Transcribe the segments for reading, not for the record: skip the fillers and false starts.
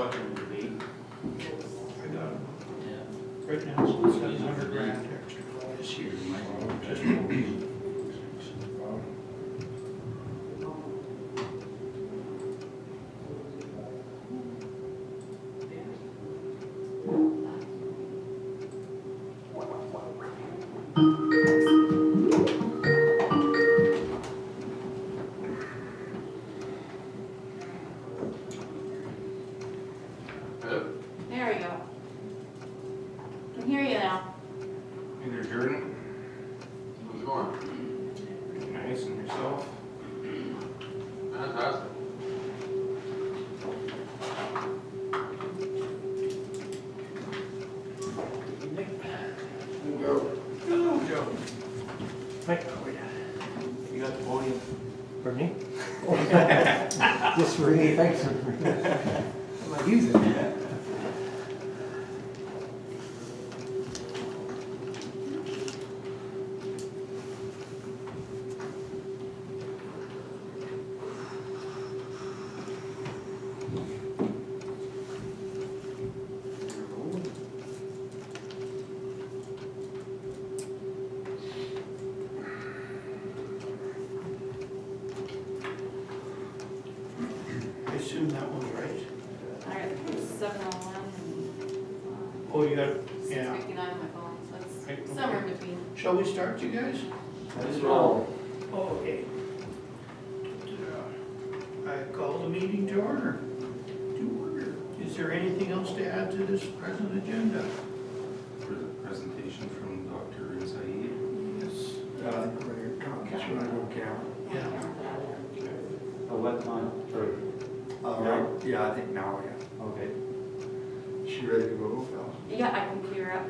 budget would be. I got it. Yeah. Right now, it's 700 grand extra this year. Just There we go. Can hear you now. Either Jordan. How's it going? Nice, and yourself? Fantastic. Hello, Joe. Mike, you got the podium. For me? Just for me, thanks. I'm not using it. I assume that one's right. I got 701 and Oh, you got, yeah. 659 on my phone, so it's Right, okay. somewhere in between. Shall we start, you guys? Let's roll. Oh, okay. I call the meeting to order. To order. Is there anything else to add to this present agenda? For the presentation from Dr. Saeed. Yes. I think we're going to count, when I go count. Yeah. What time? Yeah, I think now, yeah. Okay. She ready to go, Val? Yeah, I can clear up.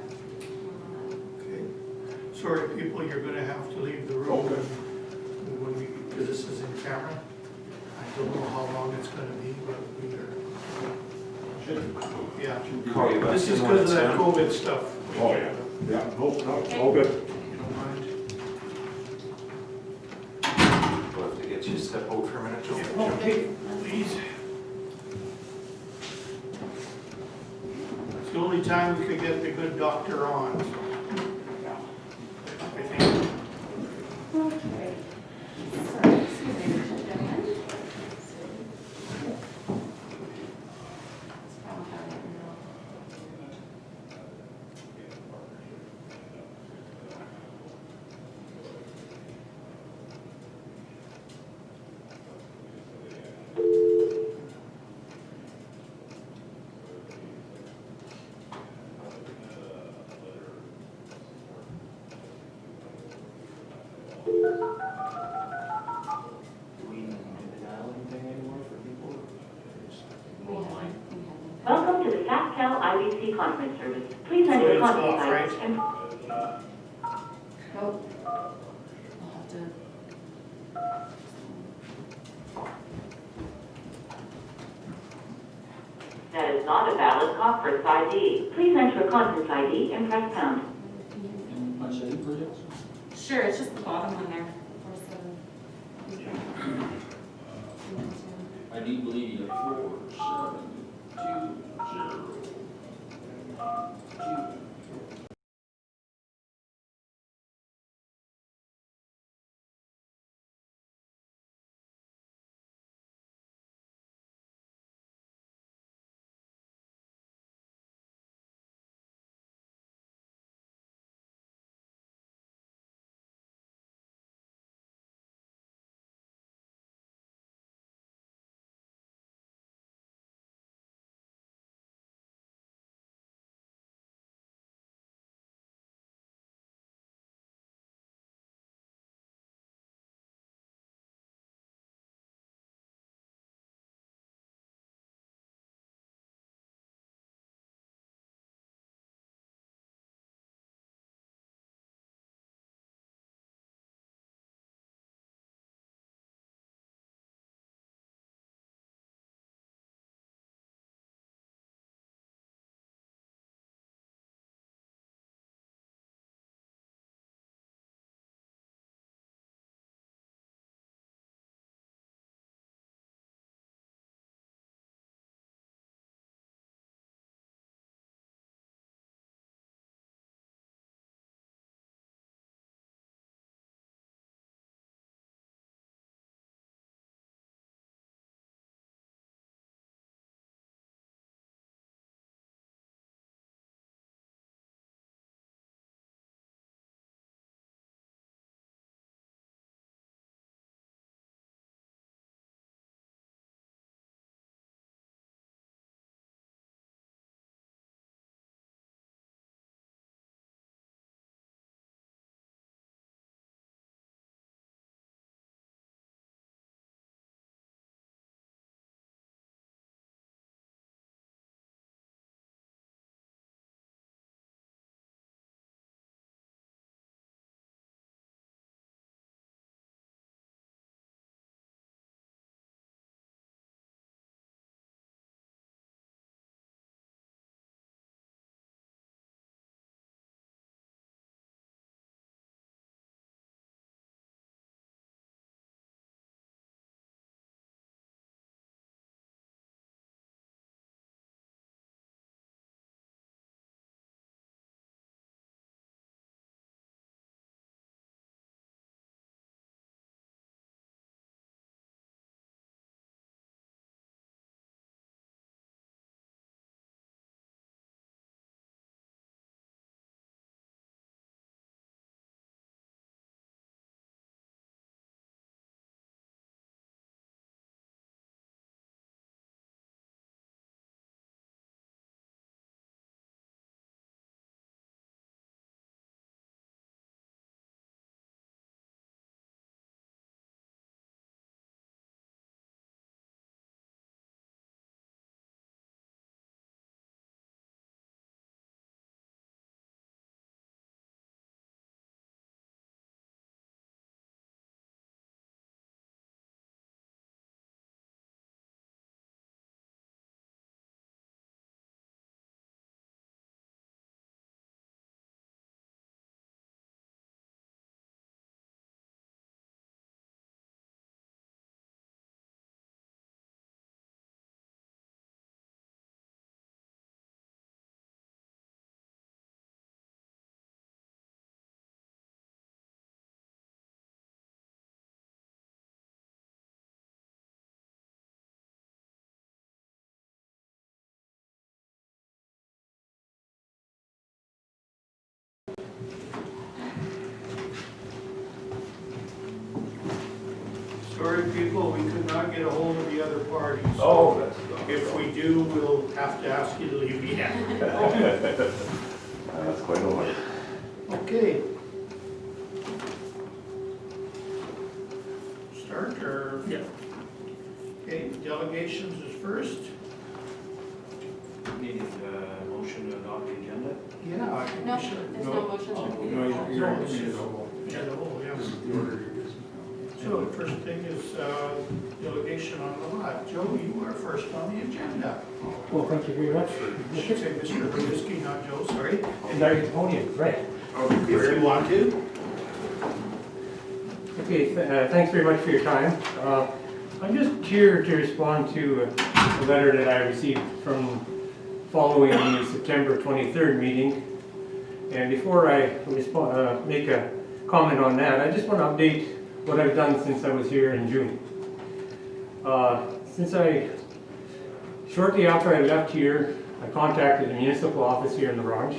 Okay. Sorry, people, you're gonna have to leave the room Okay. when we, because this is in camera. I don't know how long it's gonna be, but we are. Yeah. Call you back This is in when because of it's that done. COVID stuff. Oh, yeah. Yeah, no, all good. You don't mind? We'll have to get you to step out for a minute, Joe. Okay, please. It's the only time we could get the good doctor on, so. I think. Okay. Sorry, excuse me, gentlemen. Do we need to dial anything anymore for people? Online. Welcome to the SACTEL IBC conference service. Please So enter it's conference off, right? ID and Nope. I'll have to. that is not a valid conference ID. Please enter a conference ID and press pound. Much anybody else? Sure, it's just the bottom one there. I do believe you have 4720. Sorry, people, we could not get a hold of the other parties. Oh, that's. If we do, we'll have to ask you to leave again. That's quite a lot. Okay. Start or? Yeah. Okay, delegations is first. Needed a motion to adopt the agenda? Yeah, I think No, we should. there's no motion. Oh, No, you're No, in it's the just- whole. Yeah, the whole, yeah. This is the order you just. So the first thing is delegation on the lot. Joe, you are first on the agenda. Well, thank you very much. I should say Mr. Rubiski, not Joe, sorry. And I get the podium, right. If you want to. Okay, thanks very much for your time. I'm just here to respond to a letter that I received from following the September 23rd meeting. And before I make a comment on that, I just want to update what I've done since I was here in June. Shortly after I left here, I contacted the municipal office here in the Ranch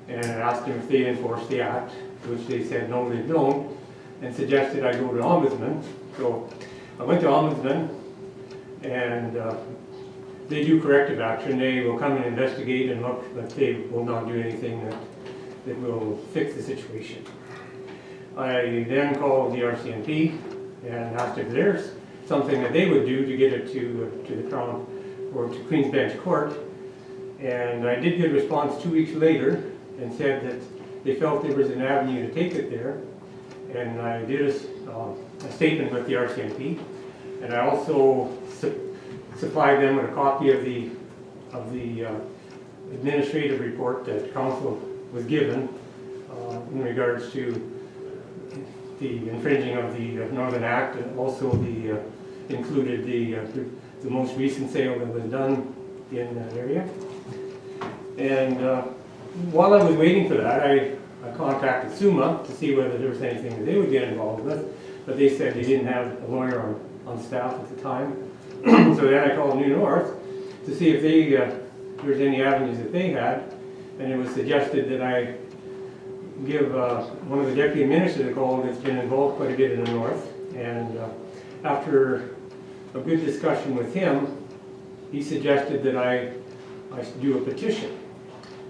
and asked them if they enforced the act, which they said no, they don't, and suggested I go to Ombudsman. So I went to Ombudsman, and they do corrective action. They will come and investigate and look, but they will not do anything that will fix the situation. I then called the RCMP and asked if there's something that they would do to get it to the Crown or to Queen's Bench Court. And I did get a response 2 weeks later and said that they felt there was an avenue to take it there. And I did a statement with the RCMP, and I also supplied them with a copy of the administrative report that council was given in regards to the infringing of the Northern Act, and also included the most recent sale that was done in that area. And while I was waiting for that, I contacted SUMA to see whether there was anything that they would get involved with, but they said they didn't have a lawyer on staff at the time. So then I called New North to see if there was any avenues that they had, and it was suggested that I give one of the deputy ministers a call that's been involved quite a bit in the North. And after a good discussion with him, he suggested that I should do a petition.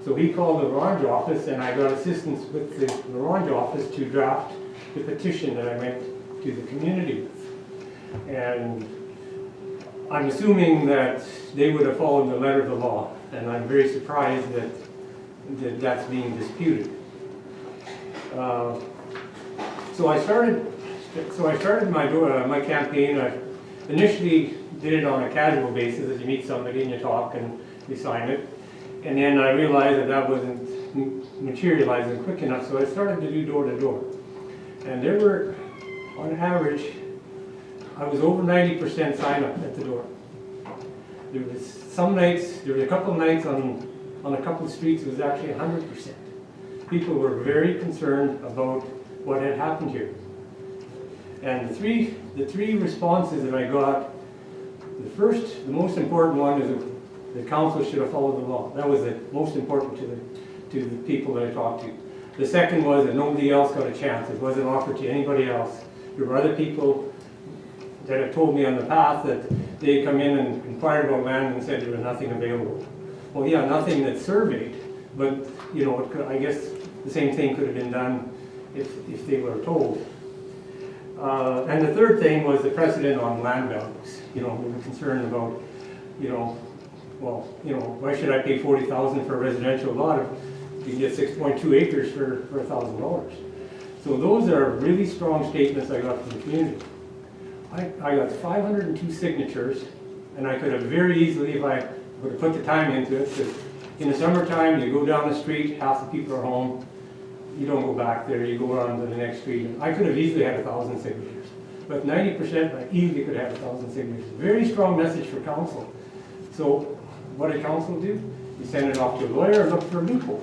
So he called the Orange office, and I got assistance with the Orange office to draft the petition that I went to the community with. And I'm assuming that they would have followed the letter of the law, and I'm very surprised that that's being disputed. So I started my campaign. I initially did it on a casual basis, as you meet somebody and you talk and you sign it. And then I realized that wasn't materializing quick enough, so I started to do door to door. And there were, on average, I was over 90% sign up at the door. There was some nights, there were a couple of nights on a couple of streets, it was actually 100%. People were very concerned about what had happened here. And the three responses that I got, the most important one is that the council should have followed the law. That was the most important to the people that I talked to. The second was that nobody else got a chance. It wasn't offered to anybody else. There were other people that had told me on the path that they come in and inquired about land and said there was nothing available. Well, yeah, nothing that's surveyed, but you know, I guess the same thing could have been done if they were told. And the third thing was the precedent on land values. You know, we were concerned about, well, why should I pay $40,000 for a residential lot if you can get 6.2 acres for $1,000? So those are really strong statements I got from the community. I got 502 signatures, and I could have very easily, if I would have put the time into it, because in the summertime, you go down the street, half the people are home, you don't go back there, you go on to the next street. And I could have easily had 1,000 signatures, but 90% I easily could have 1,000 signatures. Very strong message for council. So what did council do? You send it off to a lawyer and look for a loophole.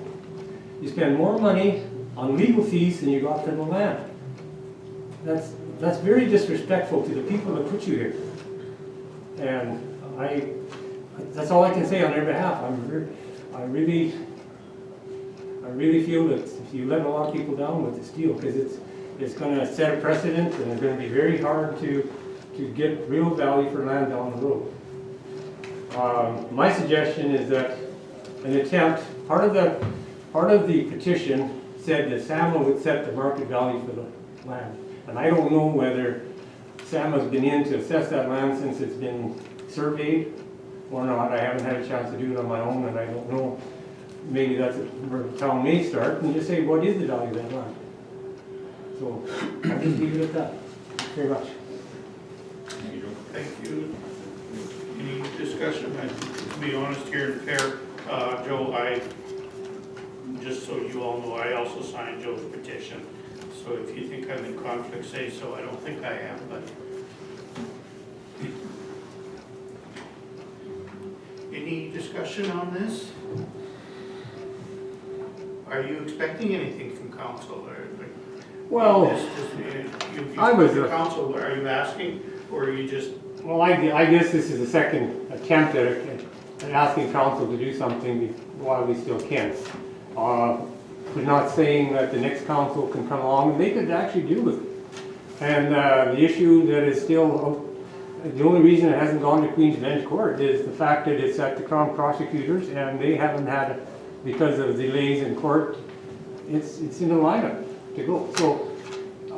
You spend more money on legal fees than you got for the land. That's very disrespectful to the people that put you here. And that's all I can say on their behalf. I really feel that if you let a lot of people down with this deal, because it's going to set a precedent, and it's going to be very hard to to get real value for land down the road. My suggestion is that an attempt, part of the petition said that SAMA would set the market value for the land. And I don't know whether SAMA's been in to assess that land since it's been surveyed or not. I haven't had a chance to do it on my own, and I don't know. Maybe that's where the town may start and just say, what is the value of that land? So I'll just leave it at that. Thanks very much. Thank you. Any discussion? To be honest here and fair, Joe, just so you all know, I also signed Joe's petition. So if you think I'm in conflict, say so. I don't think I am, but. Any discussion on this? Are you expecting anything from council? Well, I was Council, are you asking, or are you just? Well, I guess this is the second attempt at asking council to do something while we still can. We're not saying that the next council can come along and they could actually deal with it. And the issue that is still, the only reason it hasn't gone to Queen's Bench Court is the fact that it's at the Crown Prosecutors and they haven't had, because of delays in court, it's in the lineup to go. So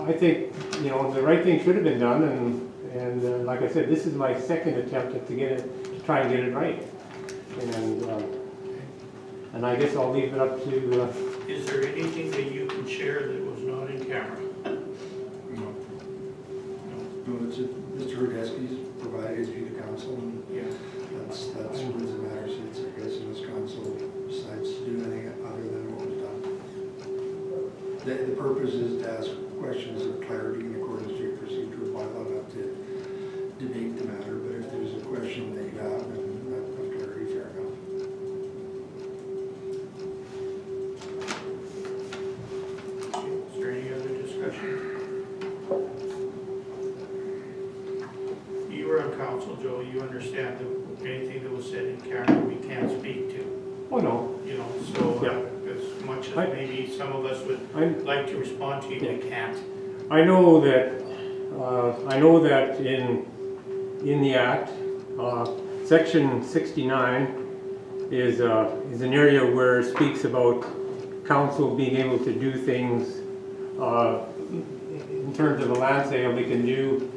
I think, you know, the right thing should have been done, and like I said, this is my second attempt to get it, to try and get it right. And I guess I'll leave it up to. Is there anything that you can share that was not in camera? No, it's Mr. Hordesky's provided to the council, and Yeah. that's where the matter sits, I guess, unless council decides to do anything other than what was done. The purpose is to ask questions of clarity in accordance to your procedural bylaw, not to debate the matter, but if there's a question that you have, then of clarity, fair enough. Is there any other discussion? You were on council, Joe, you understand that anything that was said in camera we can't speak to, Oh no, you know, so Yeah. as much as I- maybe some of us would I'm. like to respond to you, we can't. I know that in the Act, Section 69 is an area where it speaks about council being able to do things in terms of a land sale they can do,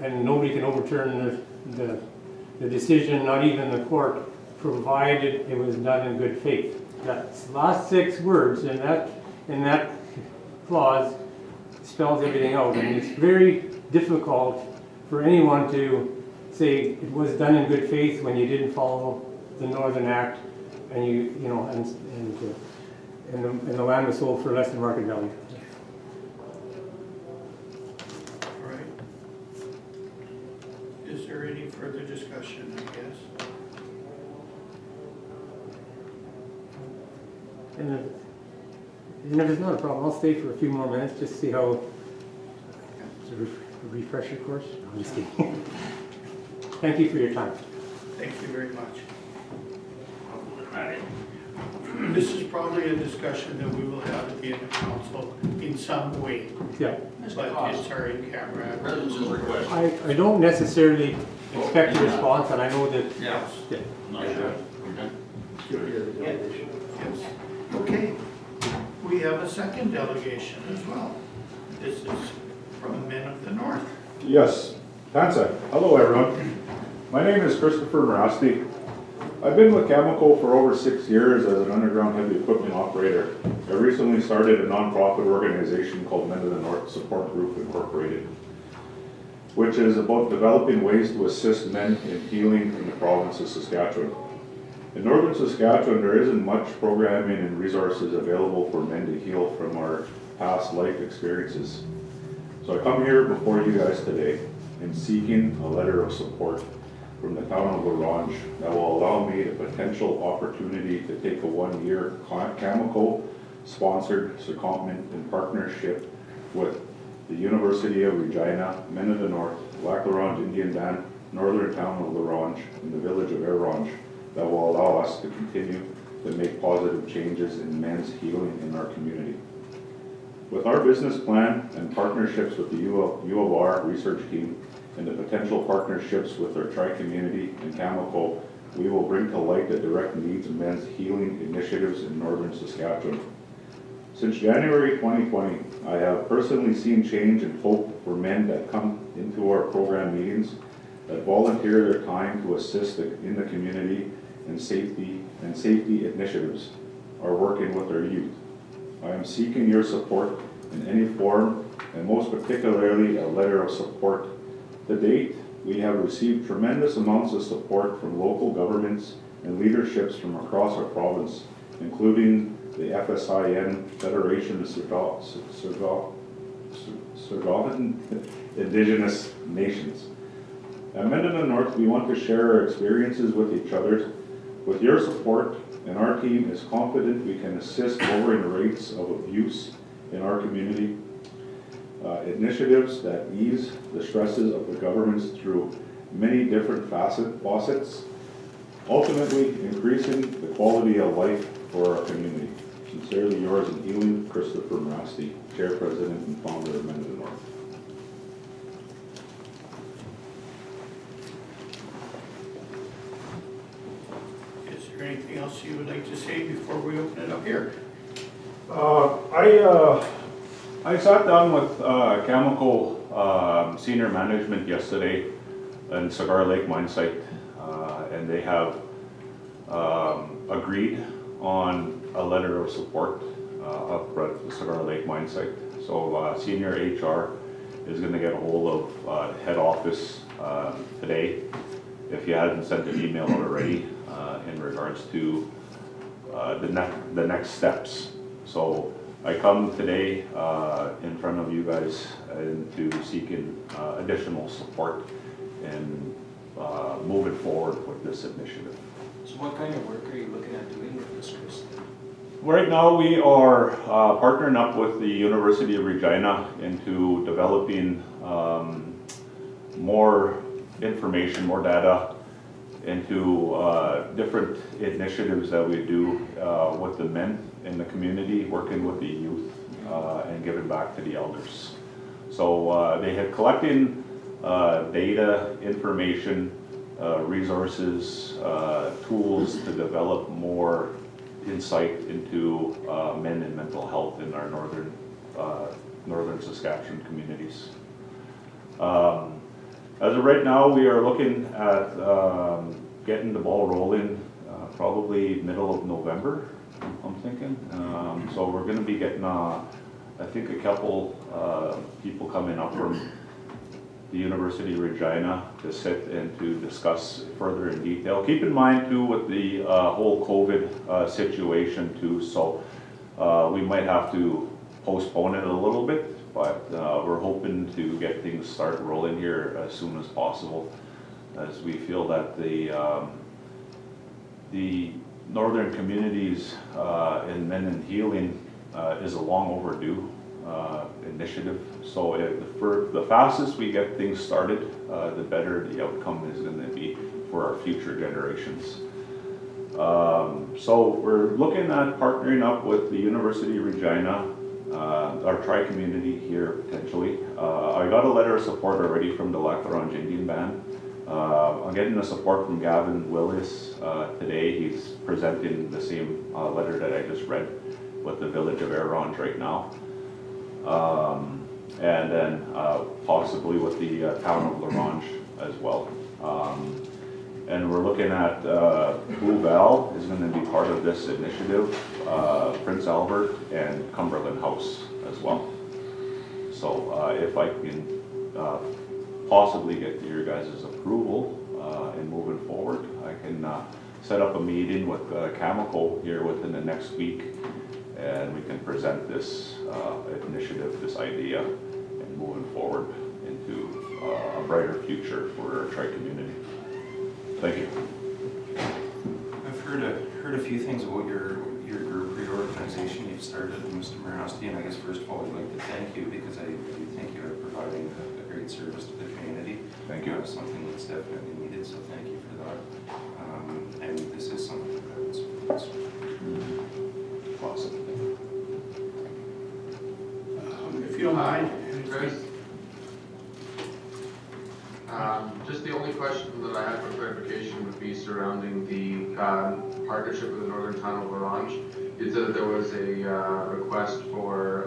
and nobody can overturn the decision, not even the court, provided it was done in good faith. That's the last 6 words in that clause spells everything out, and it's very difficult for anyone to say it was done in good faith when you didn't follow the Northern Act, and the land was sold for less than market value. All right. Is there any further discussion, I guess? And if it's not a problem, I'll stay for a few more minutes, just see how, a refresher course. No, I'm just kidding. Thank you for your time. Thank you very much. This is probably a discussion that we will have at the end of council in some way, Yeah. but it's our in-camera. President's request. I don't necessarily expect a response, and I know that. Yeah. Yeah. Not sure. Okay. Give you the delegation. Yes. Okay. We have a second delegation as well. This is from Men of the North. Yes, Tansa. Hello, everyone. My name is Christopher Morasti. I've been with Cameco for over 6 years as an underground heavy equipment operator. I recently started a nonprofit organization called Men of the North Support Group Incorporated, which is about developing ways to assist men in healing in the province of Saskatchewan. In northern Saskatchewan, there isn't much programming and resources available for men to heal from our past life experiences. So I come here before you guys today in seeking a letter of support from the town of La Ronge that will allow me the potential opportunity to take a 1-year Cameco sponsored secondment in partnership with the University of Regina, Men of the North, Lac La Ronge Indian Band, northern town of La Ronge, and the village of Air-Ronge that will allow us to continue to make positive changes in men's healing in our community. With our business plan and partnerships with the U of R research team, and the potential partnerships with our tri-community and Cameco, we will bring to light the direct needs of men's healing initiatives in northern Saskatchewan. Since January 2020, I have personally seen change and hope for men that come into our program meetings, that volunteer their time to assist in the community and safety initiatives, are working with our youth. I am seeking your support in any form, and most particularly a letter of support. To date, we have received tremendous amounts of support from local governments and leaderships from across our province, including the FSIN, Federation of Saugeen Indigenous Nations. At Men in the North, we want to share our experiences with each other. With your support, and our team is confident we can assist lowering rates of abuse in our community. Initiatives that ease the stresses of the governments through many different faucets, ultimately increasing the quality of life for our community. Sincerely yours in Ealing, Christopher Morasti, Chair, President, and Founder of Men in the North. Is there anything else you would like to say before we open it up here? I sat down with Cameco senior management yesterday in Cigar Lake mine site, and they have agreed on a letter of support up at the Cigar Lake mine site. So senior HR is going to get a hold of head office today, if you hadn't sent an email already, in regards to the next steps. So I come today in front of you guys into seeking additional support and moving forward with this initiative. So what kind of work are you looking at doing with this, Chris? Right now we are partnering up with the University of Regina into developing more information, more data into different initiatives that we do with the men in the community, working with the youth and giving back to the elders. So they have collecting data, information, resources, tools to develop more insight into men and mental health in our northern Saskatchewan communities. As of right now, we are looking at getting the ball rolling probably middle of November, I'm thinking. So we're going to be getting, I think, a couple people coming up from the University of Regina to sit and to discuss further in detail. Keep in mind too with the whole COVID situation too, so we might have to postpone it a little bit, but we're hoping to get things start rolling here as soon as possible, as we feel that the northern communities in Men in Healing is a long overdue initiative. So the fastest we get things started, the better the outcome is going to be for our future generations. So we're looking at partnering up with the University of Regina, our tri-community here potentially. I got a letter of support already from the Lac La Ronge Indian Band. I'm getting the support from Gavin Willis today. He's presenting the same letter that I just read with the village of Air Ronge right now. And then possibly with the town of La Ronge as well. And we're looking at Blue Val is going to be part of this initiative, Prince Albert and Cumberland House as well. So if I can possibly get your guys' approval in moving forward, I can set up a meeting with Cameco here within the next week, and we can present this initiative, this idea, and moving forward into a brighter future for our tri-community. Thank you. I've heard a few things about your group, your organization you've started, Mr. Morasti, and I guess first of all I'd like to thank you because I do think you're providing a great service to the community. Thank you. Something that's definitely needed, so thank you for that. And this is something that's Awesome. If you don't mind. great. the partnership with the Northern Town of Orange. You said that there was a request for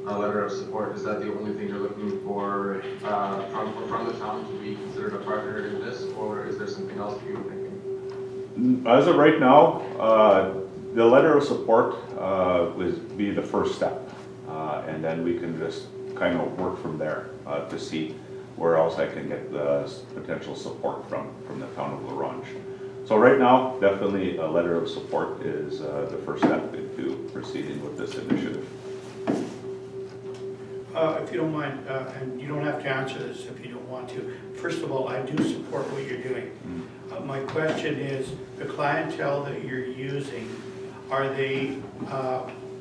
a letter of support. Is that the only thing you're looking for from the town to be considered a partner in this, or is there something else that you were thinking? As of right now, the letter of support would be the first step. And then we can just kind of work from there to see where else I can get the potential support from the town of La Ronge. So right now, definitely a letter of support is the first step into proceeding with this initiative. If you don't mind, and you don't have to answer this if you don't want to. First of all, I do support what you're doing. My question is, the clientele that you're using, are they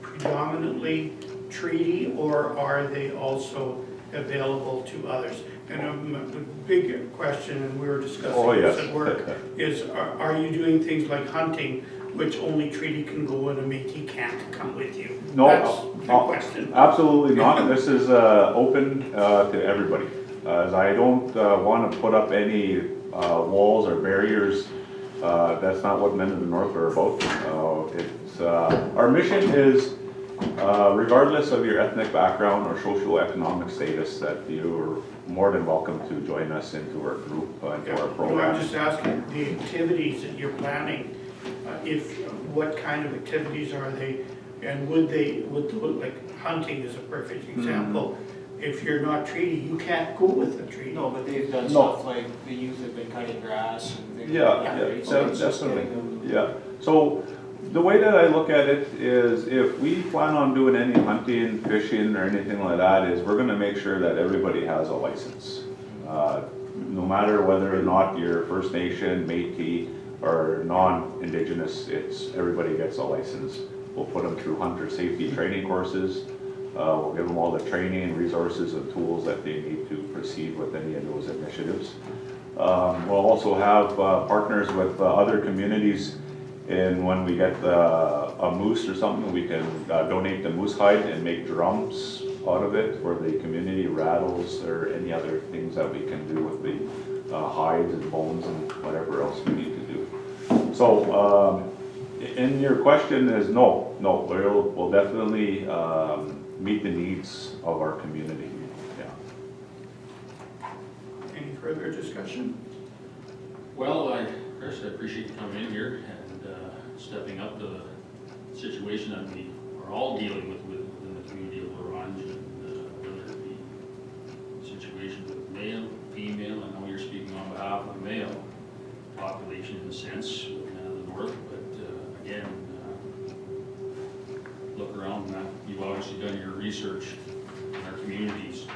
predominantly treaty, or are they also available to others? And the big question, and we were discussing this at work, is are you doing things like hunting, which only treaty can go and a Métis can't come with you? No, That's the question. Absolutely not. This is open to everybody. As I don't want to put up any walls or barriers. That's not what Men of the North are about. Our mission is, regardless of your ethnic background or socioeconomic status, that you are more than welcome to join us into our group and to our program. I'm just asking, the activities that you're planning, what kind of activities are they, and would like hunting is a perfect example. If you're not treaty, you can't go with a treaty. No, but they've done stuff like the youth have been cutting grass and things like that. Right? So it's just getting them. Yeah. So the way that I look at it is, if we plan on doing any hunting, fishing, or anything like that, is we're going to make sure that everybody has a license. No matter whether or not you're First Nation, Métis, or non-Indigenous, everybody gets a license. We'll put them through hunter safety training courses. We'll give them all the training, resources, and tools that they need to proceed with any of those initiatives. We'll also have partners with other communities, and when we get a moose or something, we can donate the moose hide and make drums out of it for the community, rattles, or any other things that we can do with the hides and bones and whatever else we need to do. So, and your question is no, we'll definitely meet the needs of our community. Yeah. Any further discussion? Well, Chris, I appreciate you coming in here and stepping up to the situation that we are all dealing with within the community of La Ronge, and whether it be situations with male, female. I know you're speaking on behalf of the male population in a sense with Men of the North, but again, look around. You've obviously done your research in our communities.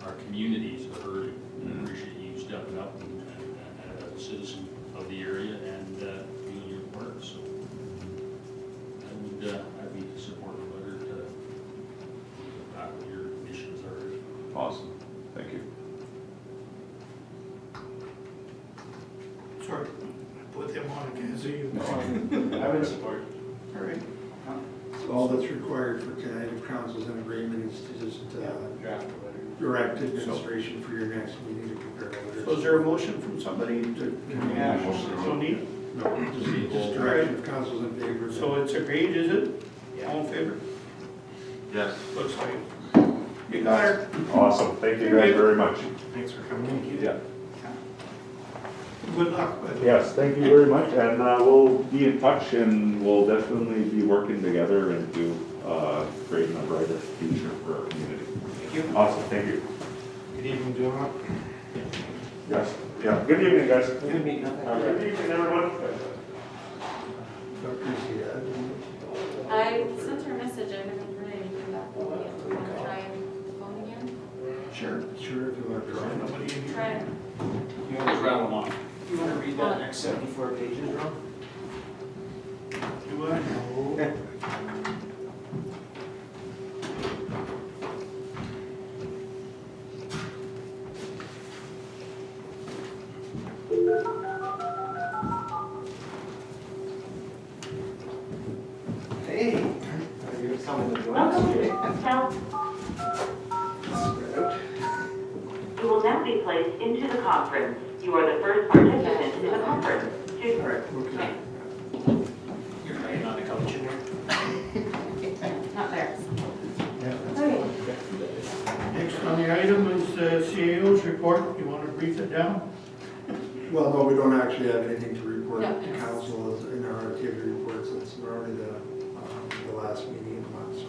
Our communities are hurting. I appreciate you stepping up and as a citizen of the area and doing your part. So I'd be supportive of it to back what your missions are. Awesome. Thank you. Sorry, put them on again, so you. I would support. All right. So all that's required for tonight, if council's in agreement, is to just Draft a letter. direct administration for your next meeting to prepare a letter. So is there a motion from somebody to? Yeah. So need? No, just direction if council's in favor. So it's agreed, is it? Yeah. All in favor? Yes. Looks like. You got her. Awesome. Thank you guys very much. Thanks for coming. Yeah. Good luck with it. Yes, thank you very much, and we'll be in touch, and we'll definitely be working together into creating a brighter future for our community. Thank you. Awesome, thank you. Good evening, Joe. Yes, yeah, good evening, guys. Good meeting. Good evening, everyone. Dr. Ziad. I sent her a message, I haven't heard anything back from her yet. Do you want to try the phone again? Sure. Sure, if you want to try. Nobody in here. Try it. You want Just rattle them off. You want to read that next 74 pages, Ron? Do I? Hey, are you coming to join Welcome us to today? South. You will now be placed into the conference. You are the first participant in the conference. Student. All right, okay. You're laying on the couch in there? Not there. Okay. Next on the item is the CAO's report. You want to brief it down? Well, no, we don't actually have anything to report No. to council in our activity reports. It's normally the last meeting of the month, so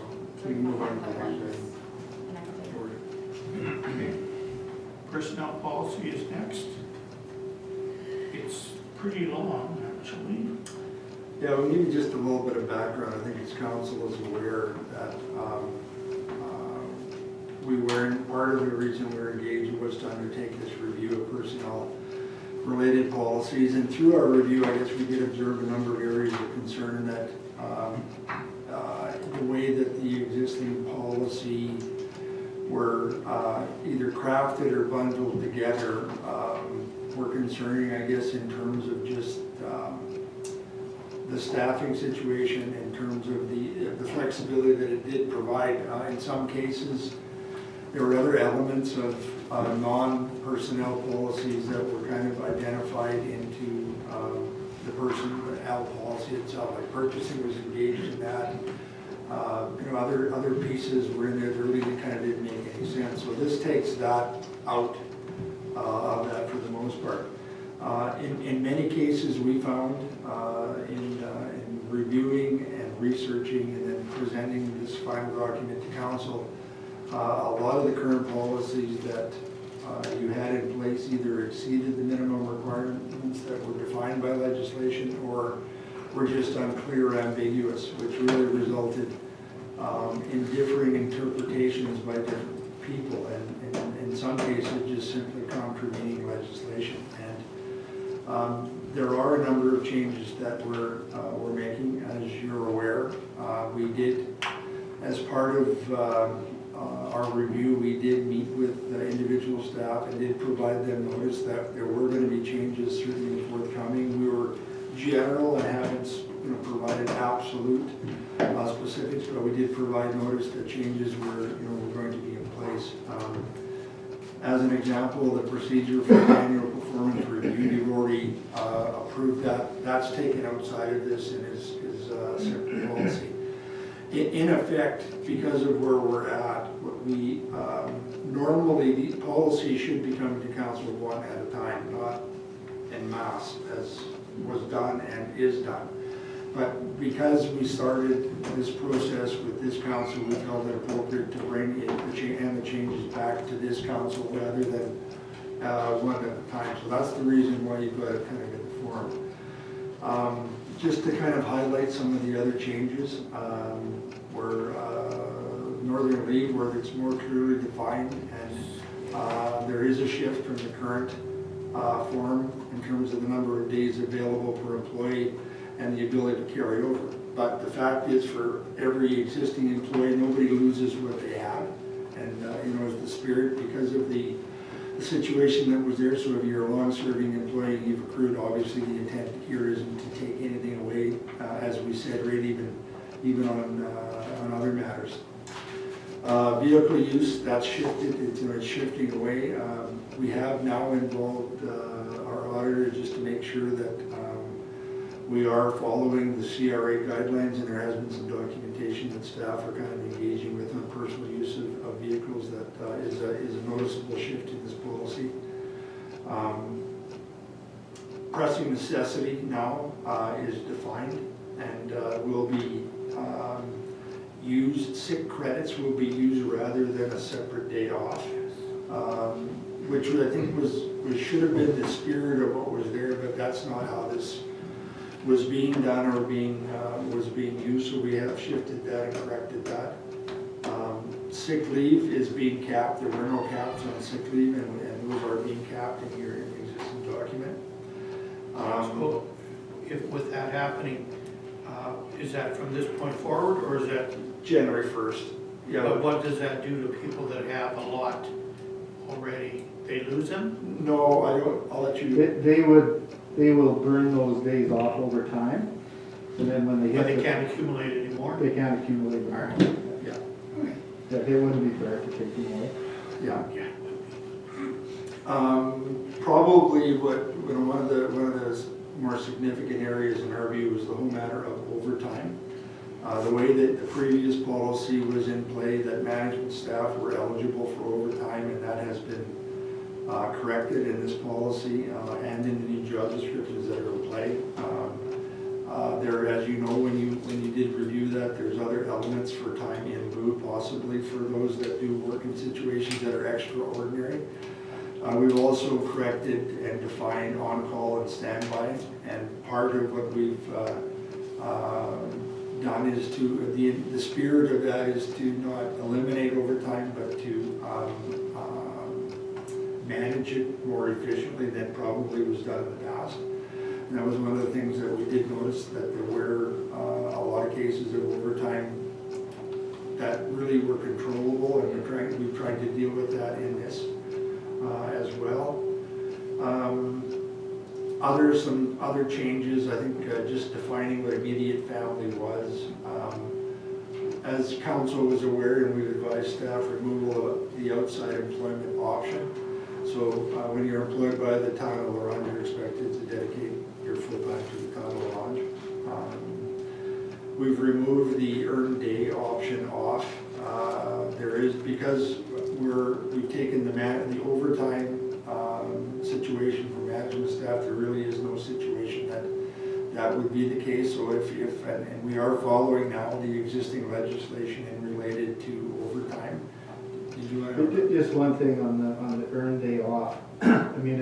we can move on to the next item. Personnel policy is next. It's pretty long, actually. Yeah, we'll give you just a little bit of background. I think as council is aware that part of the reason we were engaged was to undertake this review of personnel-related policies. And through our review, I guess we did observe a number of areas of concern that the way that the existing policy were either crafted or bundled together were concerning, I guess, in terms of just the staffing situation, in terms of the flexibility that it did provide. In some cases, there were other elements of non-personnel policies that were kind of identified into the personnel policy itself. Like purchasing was engaged in that. Other pieces were in there that really kind of didn't make any sense. So this takes that out of that for the most part. In many cases, we found in reviewing and researching and then presenting this final document to council, a lot of the current policies that you had in place either exceeded the minimum requirements that were defined by legislation or were just unclear or ambiguous, which really resulted in differing interpretations by different people, and in some cases just simply contravening legislation. And there are a number of changes that we're making, as you're aware. We did, as part of our review, we did meet with individual staff and did provide them notice that there were going to be changes certainly forthcoming. We were general and haven't provided absolute specifics, but we did provide notice that changes were going to be in place. As an example, the procedure for the annual performance review, you've already approved that. That's taken outside of this and is a separate policy. In effect, because of where we're at, what we normally the policy should be coming to council one at a time, not en masse, as was done and is done. But because we started this process with this council, we felt it appropriate to bring the changes back to this council rather than one at a time. So that's the reason why you've got it kind of in the form. Just to kind of highlight some of the other changes, where Northern Leave, where it's more clearly defined, and there is a shift from the current form in terms of the number of days available per employee and the ability to carry over. But the fact is, for every existing employee, nobody loses what they have. And as the spirit, because of the situation that was there, so if you're a long-serving employee and you've accrued, obviously the intent here isn't to take anything away, as we said, right, even on other matters. Vehicle use, that's shifted, it's shifting away. We have now involved our auditor just to make sure that we are following the CRA guidelines, and there has been some documentation that staff are kind of engaging with on personal use of vehicles. That is a noticeable shift in this policy. Pressing necessity now is defined and will be used. Sick credits will be used rather than a separate day off, which I think should have been the spirit of what was there, but that's not how this was being done or was being used, so we have shifted that and corrected that. Sick leave is being capped. There were no caps on sick leave, and those are being capped in your existing document. So if with that happening, is that from this point forward, or is that January 1st? Yeah. But what does that do to people that have a lot already? They lose them? No, I don't. I'll let you. They will burn those days off over time, and then when they But hit they can't accumulate anymore? They can't accumulate them. All right. Yeah. Yeah, it wouldn't be fair to take them away. Yeah. Probably one of the more significant areas in our view was the whole matter of overtime. The way that the previous policy was in play, that management staff were eligible for overtime, and that has been corrected in this policy and in the new job descriptions that are in play. There, as you know, when you did review that, there's other elements for time in lieu, possibly for those that do work in situations that are extraordinary. We've also corrected and defined on-call and standby, and part of what we've done is to, the spirit of that is to not eliminate overtime, but to manage it more efficiently than probably was done in the past. And that was one of the things that we did notice, that there were a lot of cases of overtime that really were controllable, and we've tried to deal with that in this as well. Some other changes, I think just defining what immediate family was. As council was aware, and we've advised staff, removal of the outside employment option. So when you're employed by the town of La Ronge, you're expected to dedicate your full time to the town of La Ronge. We've removed the earned day option off. There is, because we've taken the overtime situation for management staff, there really is no situation that would be the case. So and we are following now the existing legislation in related to overtime. Did you want to? Just one thing on the earned day off. I mean,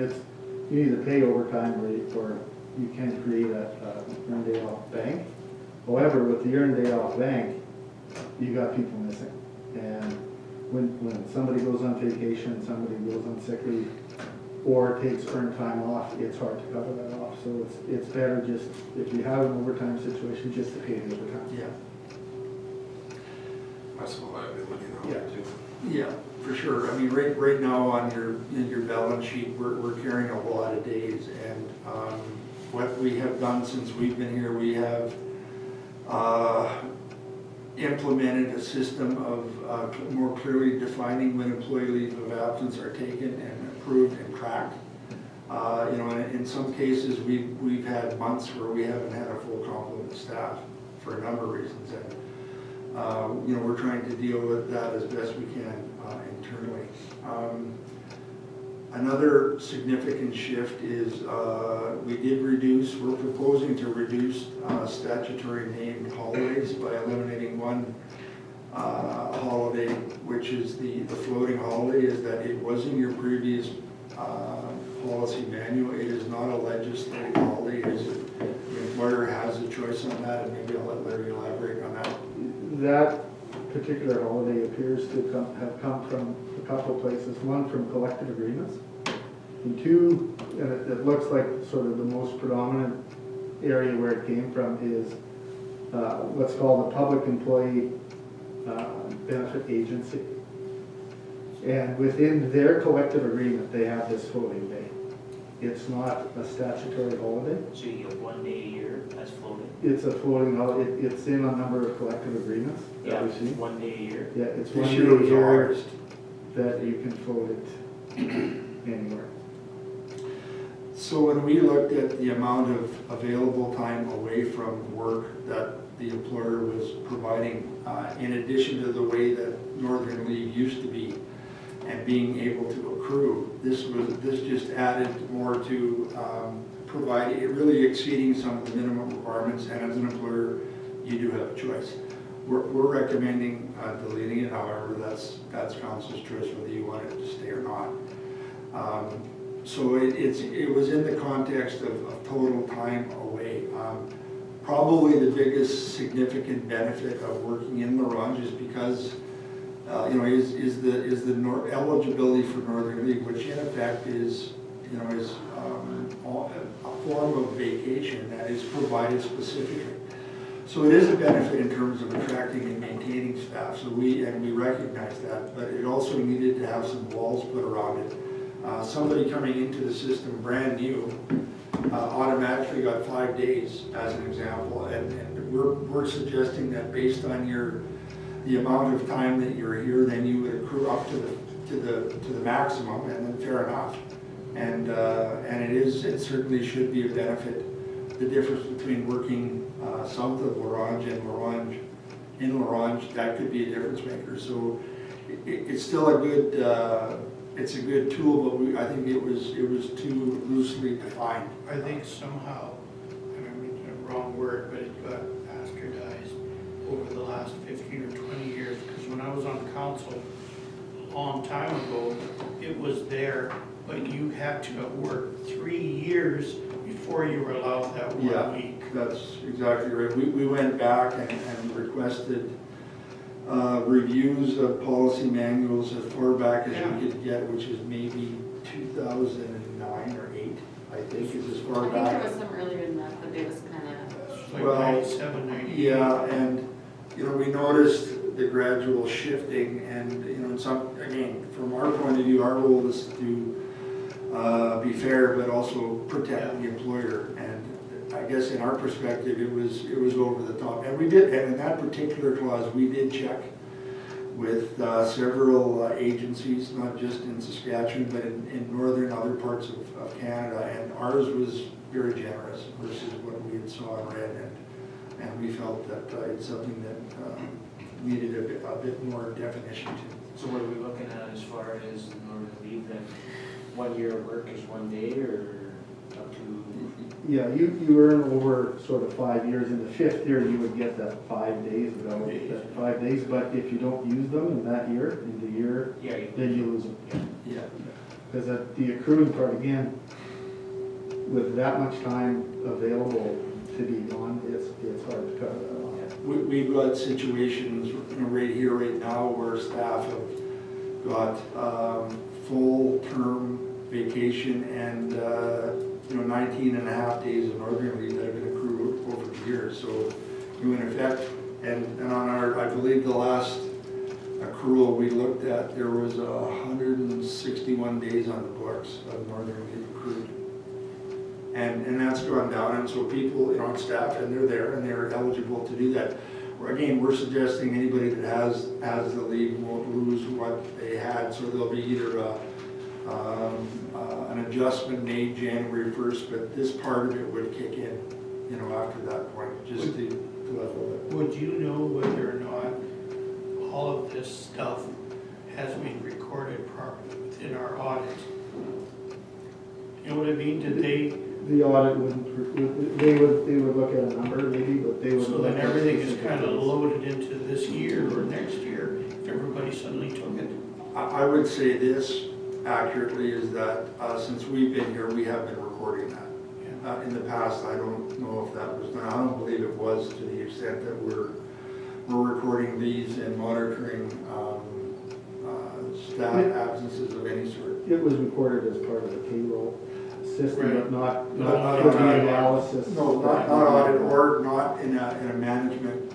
you either pay overtime or you can create a earned day off bank. However, with the earned day off bank, you got people missing. And when somebody goes on vacation, somebody goes on sick leave, or takes earned time off, it's hard to cover that off. So it's better just, if you have an overtime situation, just to pay the overtime. Yeah. That's a liability though, Yeah. too. Yeah, for sure. I mean, right now on your balance sheet, we're carrying a whole lot of days, and what we have done since we've been here, we have implemented a system of more clearly defining when employee leave of absence are taken and approved and tracked. You know, in some cases, we've had months where we haven't had a full complement of staff for a number of reasons, and you know, we're trying to deal with that as best we can internally. Another significant shift is we're proposing to reduce statutory named holidays by eliminating one holiday, which is the floating holiday, is that it was in your previous policy manual. It is not a legislative holiday. The employer has a choice on that, and maybe I'll let Larry elaborate on that. That particular holiday appears to have come from a couple places. One from collective agreements, and two, and it looks like sort of the most predominant area where it came from is what's called the Public Employee Benefit Agency. And within their collective agreement, they have this floating day. It's not a statutory holiday. So you get 1 day a year as floating? It's a floating holiday. It's in a number of collective agreements that Yeah, we've seen. 1 day a year. Yeah, it's This 1 day year a was year August. that you can float it anywhere. So when we looked at the amount of available time away from work that the employer was providing, in addition to the way that Northern Leave used to be, and being able to accrue, this just added more to providing, it really exceeding some of the minimum requirements, and as an employer, you do have a choice. We're recommending deleting it, however, that's council's choice whether you want it to stay or not. So it was in the context of total time away. Probably the biggest significant benefit of working in La Ronge is because you know, is the eligibility for Northern Leave, which in effect is, you know, is a form of vacation that is provided specifically. So it is a benefit in terms of attracting and maintaining staff. So we recognize that, but it also needed to have some walls put around it. Somebody coming into the system brand new automatically got 5 days as an example, and we're suggesting that based on the amount of time that you're here, then you would accrue up to the maximum, and then fair enough. And it certainly should be a benefit the difference between working south of La Ronge and La Ronge, in La Ronge, that could be a difference maker. So it's still a good, it's a good tool, but I think it was too loosely defined. I think somehow, and I mean, the wrong word, but it got bastardized over the last 15 or 20 years, because when I was on council a long time ago, it was there, but you had to have worked 3 years before you were allowed that 1 week. That's exactly right. We went back and requested reviews of policy manuals as far back as we could get, which is maybe 2009 or 8, I think is as far I back. think there was some earlier than that, but it was kind of. Like Well, 97, 98. Yeah, and, you know, we noticed the gradual shifting and, you know, again, from our point of view, our role is to be fair, but also protect the employer. And I guess in our perspective, it was over the top. And we did, and in that particular clause, we did check with several agencies, not just in Saskatchewan, but in northern other parts of Canada. And ours was very generous versus what we had saw and read. And we felt that it's something that needed a bit more definition to. So what are we looking at as far as in order to leave that 1 year of work is 1 day or up to? Yeah, you earn over sort of 5 years. In the 5th year, you would get that 5 days, without that 5 days, but if you don't use them in that year, in the year, then you lose them. Yeah. Because the accruing part, again, with that much time available to be gone, it's hard to cut that off. We've got situations, you know, right here, right now, where staff have got full term vacation and, you know, 19 and a half days of northern leave that have been accrued over the years. So, in effect, and on our, I believe the last accrual we looked at, there was 161 days on the books of northern leave accrued. And that's gone down, and so people, you know, on staff, and they're there, and they're eligible to do that. Again, we're suggesting anybody that has the leave won't lose what they had, so there'll be either an adjustment made January 1st, but this part of it would kick in, you know, after that point, just to level it. Would you know whether or not all of this stuff has been recorded properly within our audit? You know what I mean? Did they? The audit wouldn't, they would look at a number maybe, but they would. So then everything is kind of loaded into this year or next year if everybody suddenly took it? I would say this accurately is that since we've been here, we have been recording that. In the past, I don't know if that was done. I don't believe it was to the extent that we're recording these and monitoring staff absences of any sort. It was recorded as part of the payroll system, Right. but not Not for the audit. analysis. No, not audit, or not in a management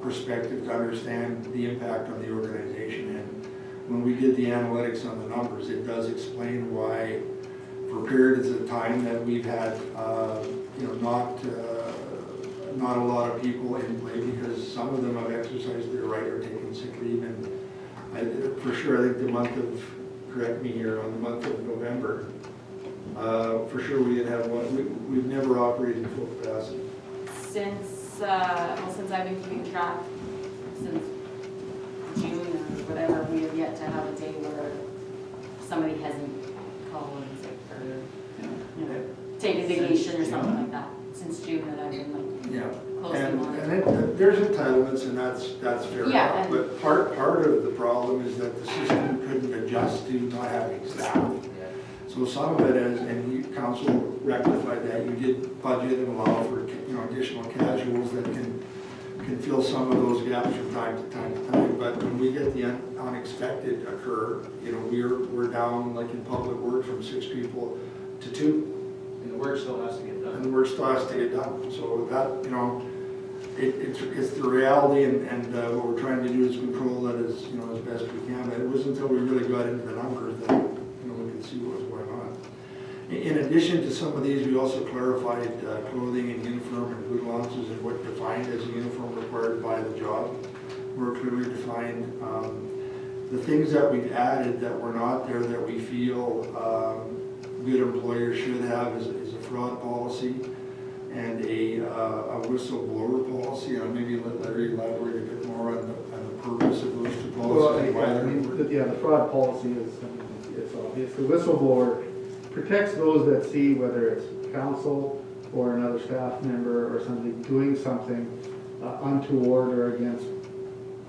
perspective to understand the impact on the organization. And when we did the analytics on the numbers, it does explain why for periods of time that we've had, you know, not a lot of people in play, because some of them have exercised their right or taken sick leave. And for sure, I think the month of, correct me here, on the month of November, for sure we didn't have one. We've never operated full capacity. Since I've been keeping track, since June or whatever, we have yet to have a day where somebody hasn't called in sick or, you know, taken vacation or something like that. Since June that I've been like closely monitoring. And there's entitlements, and that's fair Yeah, enough. But part of the problem is that the system couldn't adjust to not having staff. So some of it is, and council rectified that, you did budget and allow for, you know, additional casuals that can fill some of those gaps from time to time. But when we get the unexpected occur, you know, we're down, like in public work, from 6 people to 2. And the work still has to get done. And the work still has to get done. So that, you know, it's the reality, and what we're trying to do is control that as, you know, as best we can. But it wasn't until we really got into the numbers that, you know, we could see what was going on. In addition to some of these, we also clarified clothing and uniform and boot allowances and what defined as a uniform required by the job. More clearly defined. The things that we've added that were not there that we feel good employers should have is a fraud policy and a whistleblower policy. Maybe let Larry elaborate a bit more on the purpose of those two policies. and why they're important. The fraud policy is, it's obvious. The whistleblower protects those that see, whether it's council or another staff member or somebody doing something untoward or against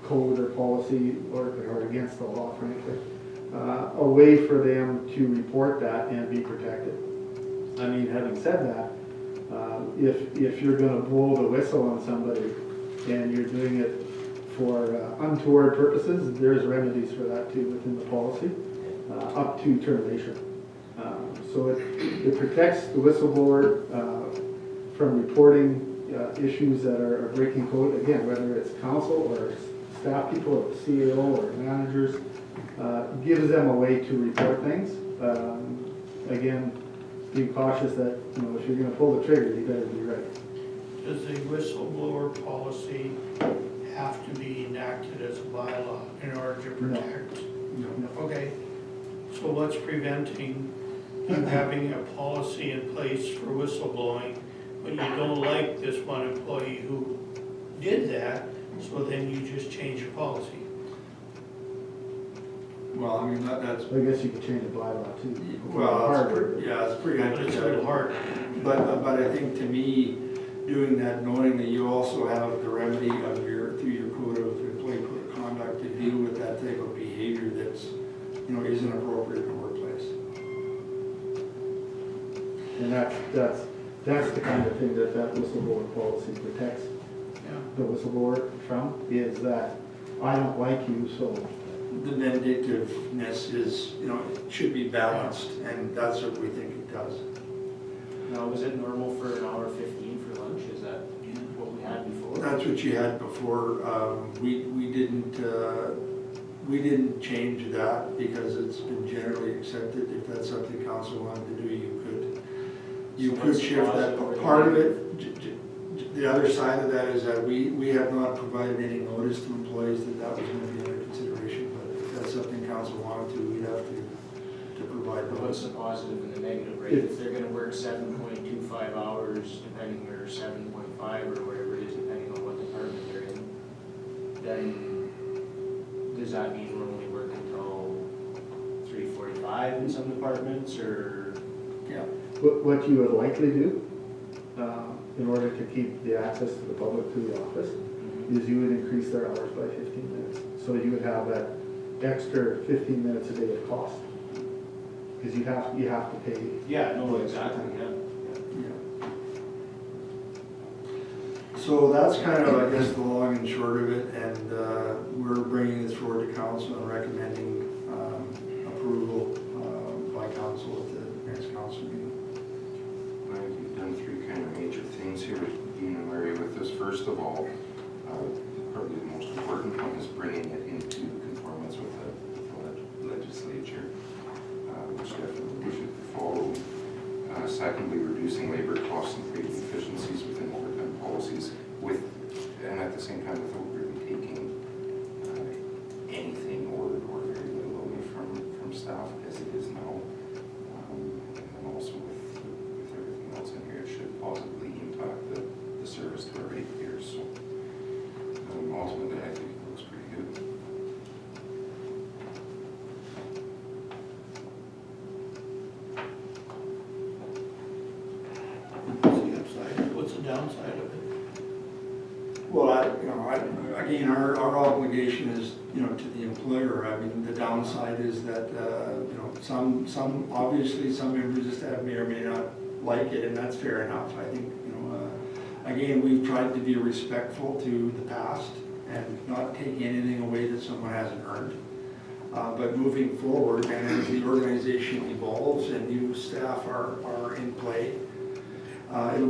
code or policy or against the law, frankly. A way for them to report that and be protected. I mean, having said that, if you're gonna blow the whistle on somebody and you're doing it for untoward purposes, there's remedies for that too within the policy, up to termination. So it protects the whistleblower from reporting issues that are breaking code, again, whether it's council or staff people or CEO or managers, gives them a way to report things. Again, be cautious that, if you're gonna pull the trigger, you better be ready. Does the whistleblower policy have to be enacted as a bylaw in order to protect? No. Okay, so what's preventing you having a policy in place for whistleblowing, but you don't like this one employee who did that, so then you just change your policy? Well, I mean, that's, I guess you could change the bylaw too. well, it's pretty But it's a little hard. But I think to me, doing that, knowing that you also have the remedy of through your code of employee code of conduct to deal with that type of behavior that's, isn't appropriate in the workplace. And that's the kind of thing that whistleblower policy protects the whistleblower from, is that I don't like you, so. The vindictiveness is, it should be balanced, and that's what we think it does. Now, was it normal for an hour 15 for lunch? Is that what we had before? That's what you had before. We didn't change that because it's been generally accepted. If that's something council wanted to do, you could shift that. Part of it, the other side of that is that we have not provided any notice to employees that was going to be under consideration. But if that's something council wanted to, we'd have to provide What's notice. the positive and the negative, right? If they're gonna work 7.25 hours, depending, or 7.5 or whatever it is, depending on what department they're in, then does that mean we're only working until 3:45 in some departments, or? Yeah. What you would likely do, in order to keep the access to the public to the office, is you would increase their hours by 15 minutes. So you would have that extra 15 minutes a day of cost. Because you have to pay. Yeah, no, exactly, yeah. So that's kind of, I guess, the long and short of it, and we're bringing this forward to council and recommending approval by council at the next council meeting. We've done three kind of major things here, Dean and Larry, with this. First of all, probably the most important one is bringing it into conformance with the legislature, which definitely we should follow. Secondly, reducing labor costs and creating efficiencies within overtime policies, and at the same time without really taking anything or very little away from staff as it is now. And then also with everything else in here, it should positively impact the service to our ratepayers. So ultimately, I think it looks pretty good. What's the downside of it? Well, again, our obligation is, to the employer. I mean, the downside is that, obviously some members of staff may or may not like it, and that's fair enough. I think, again, we've tried to be respectful to the past and not take anything away that someone hasn't earned. But moving forward, and as the organization evolves and new staff are in play, it'll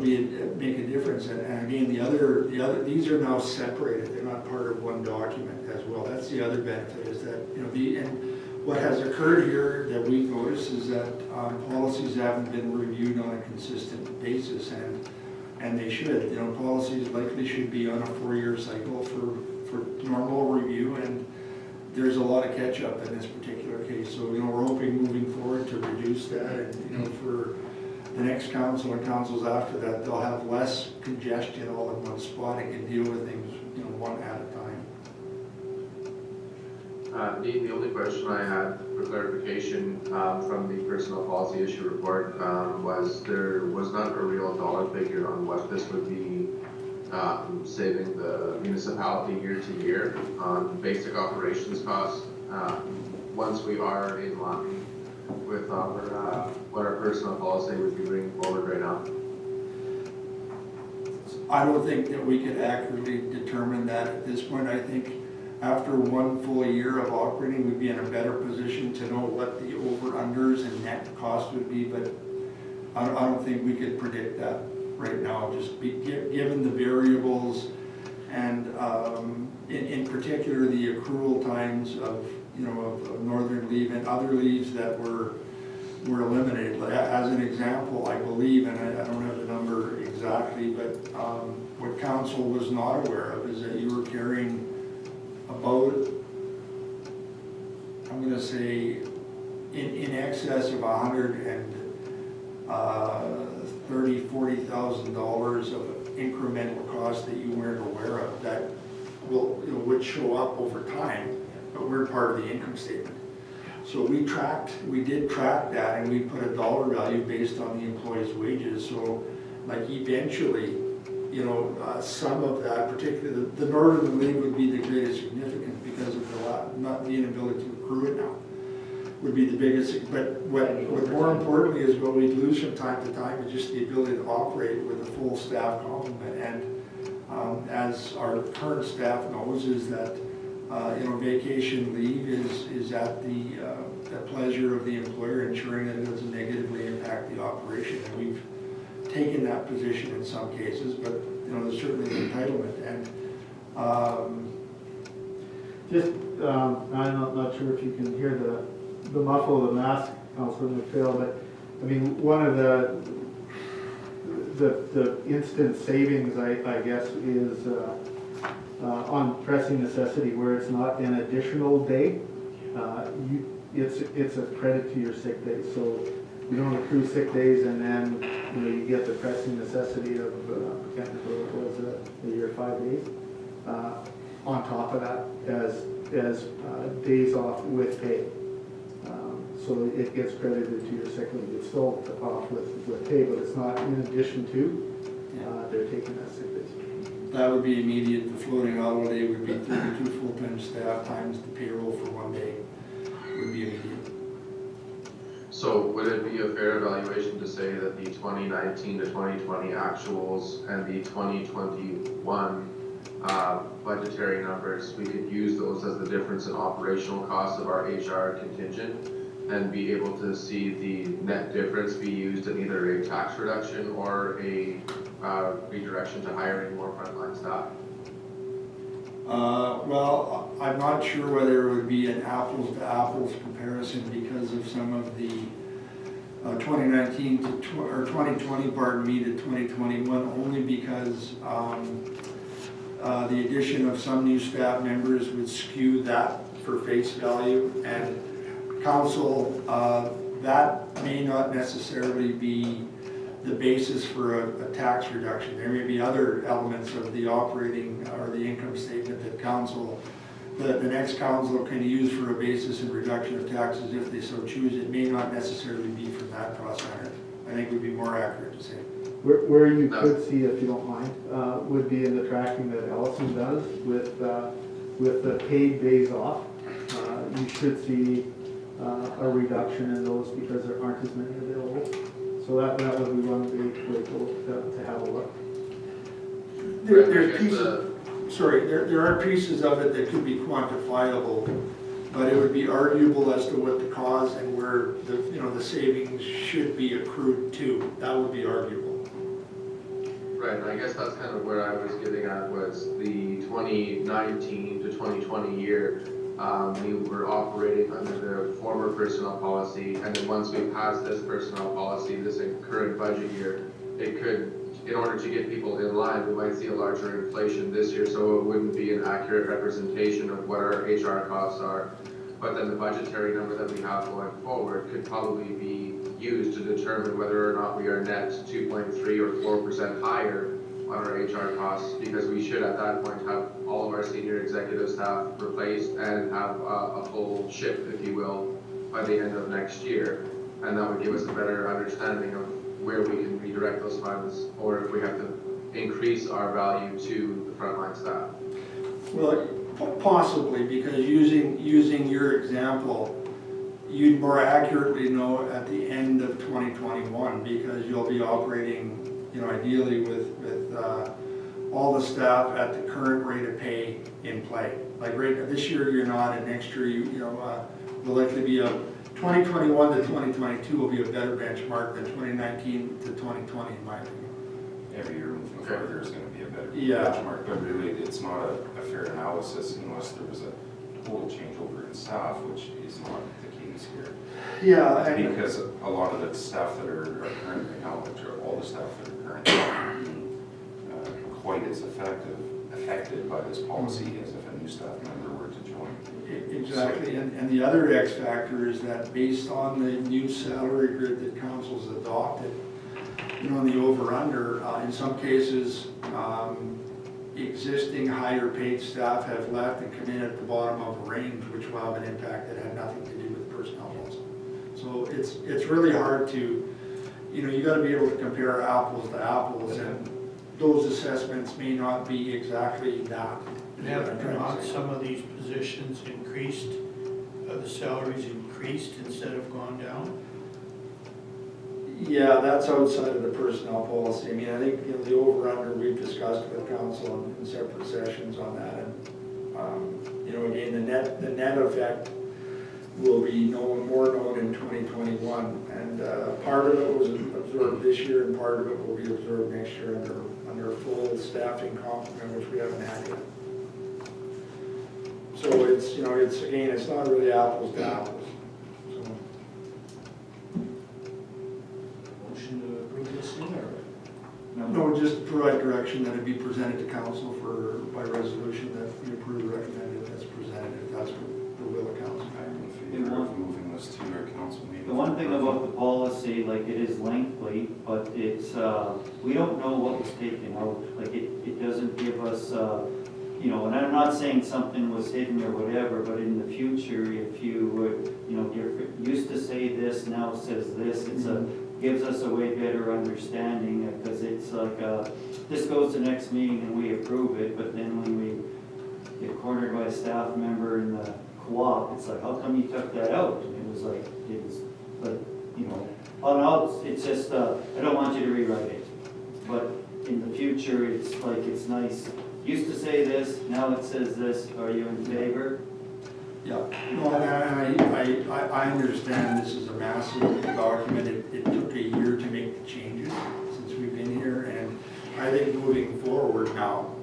make a difference. And again, the other, these are now separated. They're not part of one document as well. That's the other benefit, is that, and what has occurred here that we've noticed is that policies haven't been reviewed on a consistent basis, and they should. Policies likely should be on a 4-year cycle for normal review, and there's a lot of catch up in this particular case. So, we're hoping moving forward to reduce that, and, for the next council and councils after that, they'll have less congestion all in one spot and can deal with things, you know, one at a time. The only question I had for clarification from the personnel policy issue report was there was not a real dollar figure on what this would be saving the municipality year to year on basic operations costs once we are in line with our what our personnel policy would be bringing forward right now. I don't think that we could accurately determine that at this point. I think after one full year of operating, we'd be in a better position to know what the over-unders and net cost would be, but I don't think we could predict that right now, just given the variables and in particular the accrual times of, you know, of northern leave and other leaves that were eliminated. As an example, I believe, and I don't have the number exactly, but what council was not aware of is that you were carrying about, I'm going to say, in excess of $130,000-$40,000 of incremental costs that you weren't aware of that will, you know, would show up over time, but we're part of the income statement. So we did track that, and we put a dollar value based on the employee's wages. So, like, eventually, you know, some of that, particularly the northern leave, would be the greatest significance because of not the inability to accrue it now would be the biggest. But what more importantly is what we lose from time to time is just the ability to operate with a full staff complement. And as our current staff knows, is that you know, vacation leave is at the pleasure of the employer, ensuring that it doesn't negatively impact the operation. And we've taken that position in some cases, but you know, there's certainly an entitlement. And I'm not sure if you can hear the muffle of the mask, Councilor McPhail, but I mean, one of the instant savings, I guess, is on pressing necessity, where it's not an additional day. It's a credit to your sick days. So you don't accrue sick days, and then you know, you get the pressing necessity of I can't remember what it was, a year, 5 days on top of that as days off with pay. So it gets credited to your sick leave. It's still off with pay, but it's not in addition to. They're taking that sick days. that would be immediate. The floating holiday would be 32 full-time staff times the payroll for 1 day would be immediate. So would it be a fair evaluation to say that the 2019 to 2020 actuals and the 2021 budgetary numbers, we could use those as the difference in operational costs of our HR contingent and be able to see the net difference be used in either a tax reduction or a redirection to hiring more frontline staff? Well, I'm not sure whether it would be an apples to apples comparison because of some of the 2019 to or 2020, pardon me, to 2021, only because the addition of some new staff members would skew that for face value, and council, that may not necessarily be the basis for a tax reduction. There may be other elements of the operating or the income statement that council, the next council can use for a basis in reduction of taxes if they so choose. It may not necessarily be from that cost center. I think would be more accurate to say. Where you could see, if you don't mind, would be in the tracking that Allison does with the paid days off. You should see a reduction in those because there aren't as many available. So that would be one way to have a look. There's pieces, sorry, there are pieces of it that could be quantifiable, but it would be arguable as to what the cause and where the savings should be accrued to. That would be arguable. Right, and I guess that's kind of where I was getting at, was the 2019 to 2020 year. We were operating under the former personnel policy, and then once we passed this personnel policy, this current budget year, it could, in order to get people in line, we might see a larger inflation this year, so it wouldn't be an accurate representation of what our HR costs are. But then the budgetary number that we have going forward could probably be use to determine whether or not we are net 2.3 or 4% higher on our HR costs, because we should at that point have all of our senior executive staff replaced and have a full ship, if you will, by the end of next year. And that would give us a better understanding of where we can redirect those funds, or if we have to increase our value to the frontline staff. Well, possibly, because using your example, you'd more accurately know at the end of 2021, because you'll be operating, ideally with all the staff at the current rate of pay in play. Like this year you're not, and next year will likely be 2021 to 2022 will be a better benchmark than 2019 to 2020 in my opinion. Every year moving forward, there's going to be a better Yeah. benchmark, but really, it's not a fair analysis unless there was a total changeover in staff, which is not the case here. Yeah, and Because a lot of the staff that are current right now, which are all the staff that are currently not being quite as affected by this policy as if a new staff member were to join. exactly, and the other X factor is that based on the new salary grid that council's adopted, the over-under, in some cases, existing higher paid staff have left and come in at the bottom of a range, which will have an impact that had nothing to do with personnel also. So it's really hard to, you got to be able to compare apples to apples, and those assessments may not be exactly that. Have not some of these positions increased, the salaries increased instead of gone down? Yeah, that's outside of the personnel policy. I mean, I think, the over-under, we've discussed with council in separate sessions on that. And, again, the net effect will be more known in 2021. And part of it was absorbed this year, and part of it will be absorbed next year under a full staffing complement, which we haven't had yet. So it's not really apples to apples. Motion to approve this thing, or? No, just provide direction that it be presented to council by resolution that we approve the recommended as presented, if that's what the will of council. I'm in favor of moving this to our council meeting. The one thing about the policy, like it is lengthy, but it's, we don't know what was taken out. Like it doesn't give us, and I'm not saying something was hidden or whatever, but in the future, if you would, you're used to say this, now it says this, gives us a way better understanding, because it's like, this goes to next meeting and we approve it, but then when we get cornered by a staff member in the co-op, it's like, how come you took that out? And it was like, it's just, I don't want you to rewrite it. But in the future, it's like, it's nice. Used to say this, now it says this, are you in favor? Yeah, no, and I understand this is a massive document. It took a year to make the changes since we've been here, and I think moving forward now,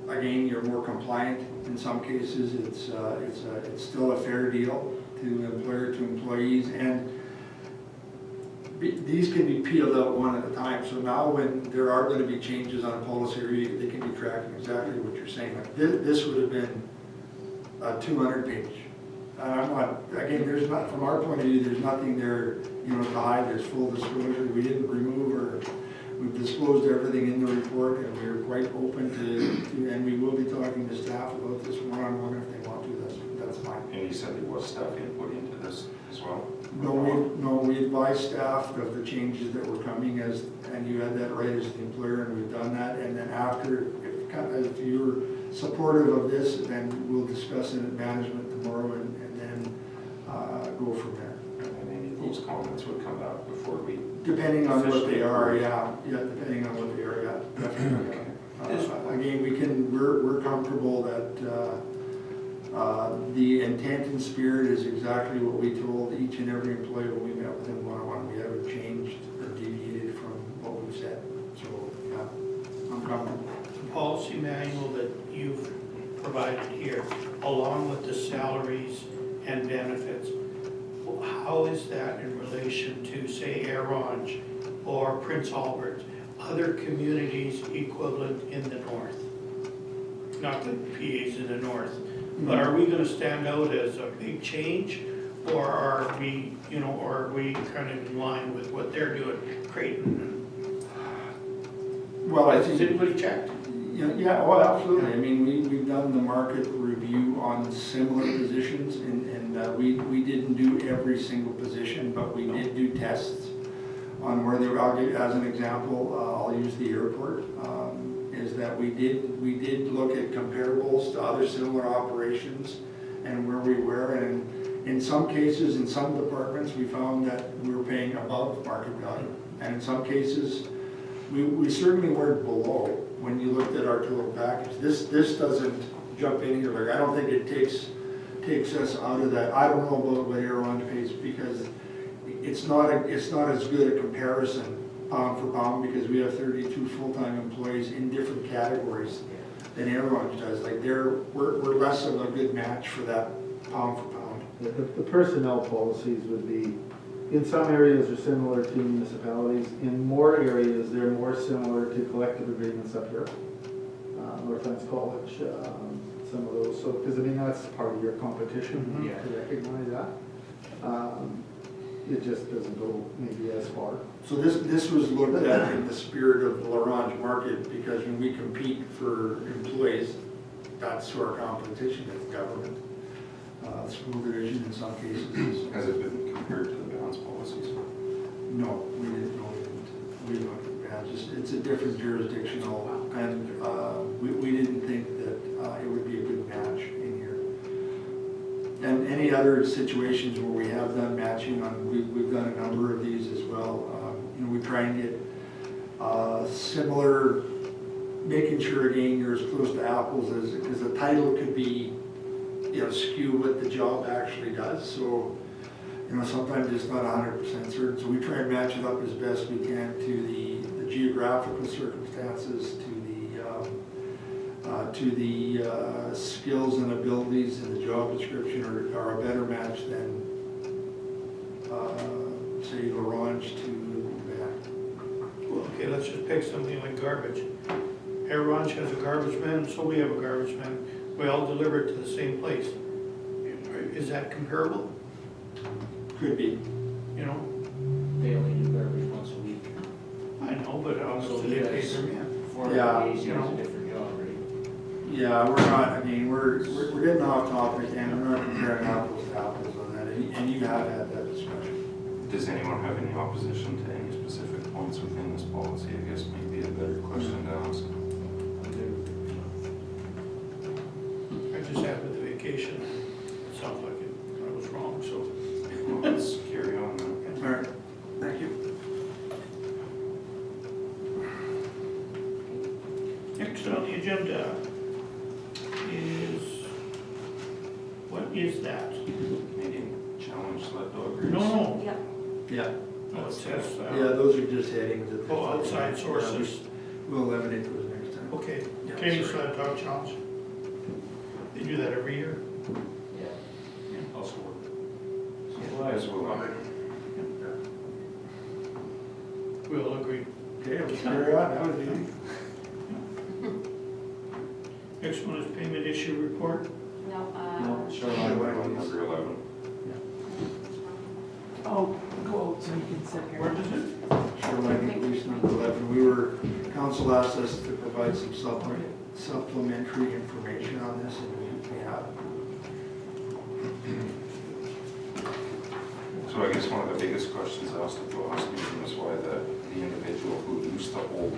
again, you're more compliant in some cases. It's still a fair deal to employer to employees, and these can be peeled out one at a time. So now when there are going to be changes on a policy review, they can be tracking exactly what you're saying. Like this would have been 200 page. Again, there's not, from our point of view, there's nothing there, to hide. There's full disclosure. We didn't remove, or we've disclosed everything in the report, and we're quite open to, and we will be talking to staff about this one-on-one if they want to. That's fine. And you said there was staff input into this as well? No, we advised staff of the changes that were coming, and you had that right as the employer, and we've done that. And then after, if you're supportive of this, then we'll discuss it at management tomorrow, and then go from there. And any of those comments would come out before we... Depending on what they are, yeah, depending on what they are, yeah, definitely. Again, we're comfortable that the intent and spirit is exactly what we told each and every employee when we met with them one-on-one. We haven't changed or deviated from what we've said. So, yeah, I'm comfortable. The policy manual that you've provided here, along with the salaries and benefits, how is that in relation to, say, Orange or Prince Albert, other communities equivalent in the north? Not that PA's in the north, but are we going to stand out as a big change, Or are we, you know, or are we kind of in line with what they're doing, Creighton? Well, I Has think, anybody checked? yeah, well, absolutely. I mean, we've done the market review on similar positions, and we didn't do every single position, but we did do tests on where they were. I'll give, as an example, I'll use the airport, is that we did look at comparables to other similar operations and where we were, and in some cases, in some departments, we found that we were paying above market value, and in some cases, we certainly weren't below when you looked at our total package. This doesn't jump in here, like, I don't think it takes us out of that. I don't know about what Aeron pays, because it's not as good a comparison pound for pound, because we have 32 full-time employees in different categories than Aeron does. Like, we're less of a good match for that pound for pound. The personnel policies would be, in some areas are similar to municipalities. In more areas, they're more similar to collective agreements up here. Northlands College, some of those. So, because I mean, that's part of your competition, to recognize that. It just doesn't go maybe as far. So this was looked at in the spirit of the Laurent market, because when we compete for employees, that's who our competition is, government. School division in some cases. Has it been compared to the balance policies? No, we didn't. It's a different jurisdictional, and we didn't think that it would be a good match in here. And any other situations where we have done matching on, we've done a number of these as well. You know, we try and get similar, making sure again you're as close to apples as, because the title could be, you know, skew what the job actually does. So, you know, sometimes it's not 100% certain. So we try and match it up as best we can to the geographical circumstances, to the skills and abilities in the job description are a better match than, say, Laurent to that. Well, okay, let's just pick something like garbage. Aeron has a garbage man, so we have a garbage man. We all deliver it to the same place. Is that comparable? Could be. You know? They only do garbage once a week. I know, but how much So do he they pay does their man? 4 Yeah, days, he you has know. a different job, right? Yeah, we're not, I mean, we're getting off topic, and we're not comparing apples to apples on that, and you have had that discussion. Does anyone have any opposition to any specific points within this policy? I guess maybe a better question to ask. I just had with the vacation. It sounds like I was wrong, so. Well, let's carry on then. All right, thank you. Next on the agenda is, what is that? Canadian Challenge Sled Dog Race. No, Yep. Yeah, no, it says, yeah, those are just headings. That- outside sources. We'll eliminate those next time. Okay, Yeah, Canadian sorry. Sled Dog Challenge. They do that every year. Yeah. I'll support it. As will I. We all agree. Okay, let's carry on, that was easy. Next one is payment issue report. No, No, Shoreline Wetlands. Number 11. Oh, go out so you can sit Where here. is it? Shoreline Police number 11. Council asked us to provide some supplementary information on this, and we have. So I guess one of the biggest questions asked at the last meeting was why the individual who used to hold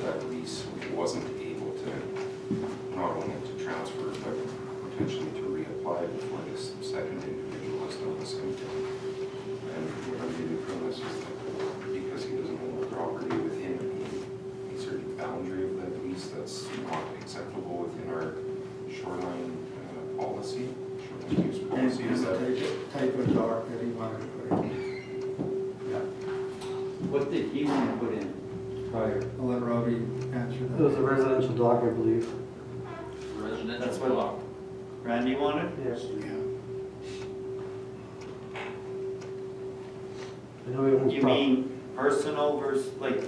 that lease wasn't able to, not only to transfer, but potentially to reapply before this second individual has done the same thing. And what I'm getting from this is that because he doesn't own the property within a certain boundary of that lease, that's not acceptable within our shoreline policy, shoreline use policy. Is that Type of dock that he wanted to put in. Yeah, What did he want to put in prior? I'll let Robbie answer that. It was a residential dock, I believe. Residential That's what- block. Randy wanted? Yes. Yeah. I know he owns You property. mean personal versus, like,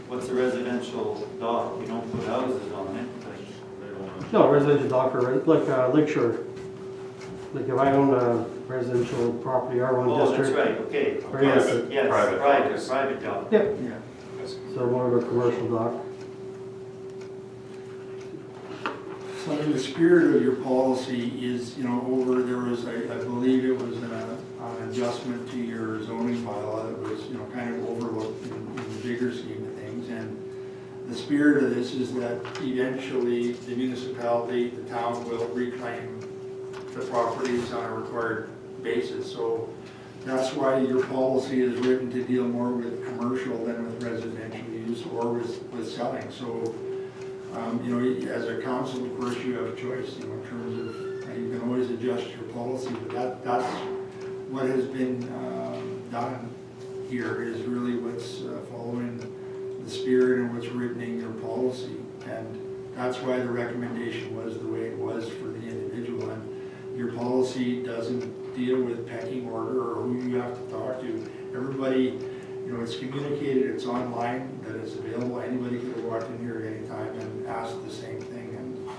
what's a residential dock? We don't put houses on it, like. They don't want No, residential dock for, like, Lakeshore. Like if I own a residential property, R1 Oh, that's district. right, okay. Or yes, Yes, private dock. Yep. So more of a commercial dock. So in the spirit of your policy is, you know, there was, I believe it was an adjustment to your zoning bylaw that was, you know, kind of overlooked in the bigger scheme of things. And the spirit of this is that eventually the municipality, the town will reclaim the properties on a required basis. So that's why your policy is written to deal more with commercial than with residential use or with selling. So, you know, as a council, of course, you have a choice, you know, in terms of, you can always adjust your policy, but that's what has been done here is really what's following the spirit and what's written in your policy. And that's why the recommendation was the way it was for the individual. And your policy doesn't deal with pecking order or who you have to talk to. Everybody, you know, it's communicated, it's online, that it's available. Anybody could have walked in here at any time and asked the same thing. And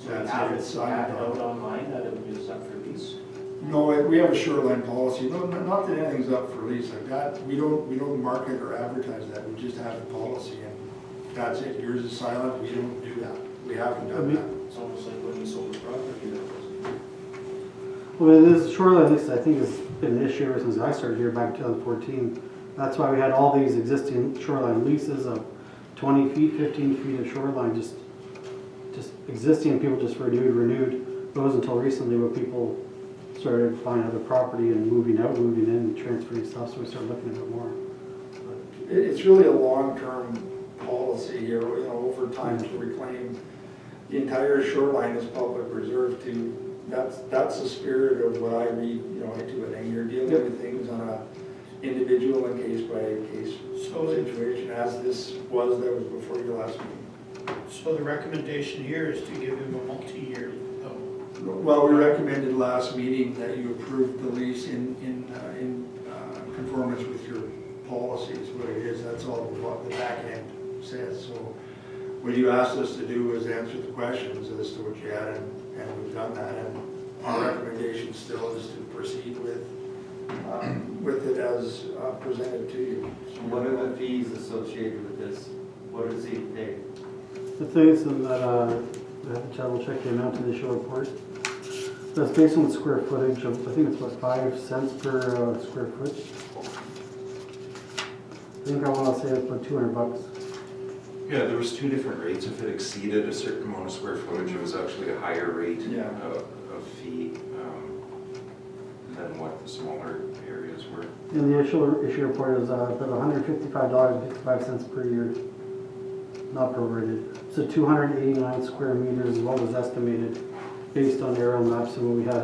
So that's have how it, it's have signed it on. out online, that it was up for lease? No, we have a shoreline policy. No, not that anything's up for lease like that. We don't market or advertise that. We just have the policy and that's it. Yours is silent. We don't do that. We haven't done that. It's almost like when you sold the property, that was. Well, this shoreline lease, I think, has been an issue ever since I started here back in 2014. That's why we had all these existing shoreline leases of 20 feet, 15 feet of shoreline, just existing, people just renewed. It wasn't until recently when people started buying other property and moving out, moving in, and transferring stuff, so we started looking at it more. It's really a long-term policy here, you know, over time to reclaim the entire shoreline as public reserve to, that's the spirit of what I read, you know, into it. And you're dealing with things on a individual and case by case situation, as this was, that was before your last meeting. So the recommendation here is to give him a multi-year. Well, we recommended last meeting that you approve the lease in conformance with your policies, what it is, that's all what the back end says. So what you asked us to do was answer the questions as to what you had, and we've done that. And our recommendation still is to proceed with it as presented to you. What are the fees associated with this? What does he pay? The thing is that I have to double check the amount in the show report. That's based on the square footage of, I think it's what, 5 cents per square foot. I think I want to say it's about $200. Yeah, there was two different rates. If it exceeded a certain amount of square footage, it was actually a higher rate of fee than what the smaller areas were. And the issue report is about $155.55 per year, not prorated. So 289 square meters is what was estimated based on aerial maps and what we had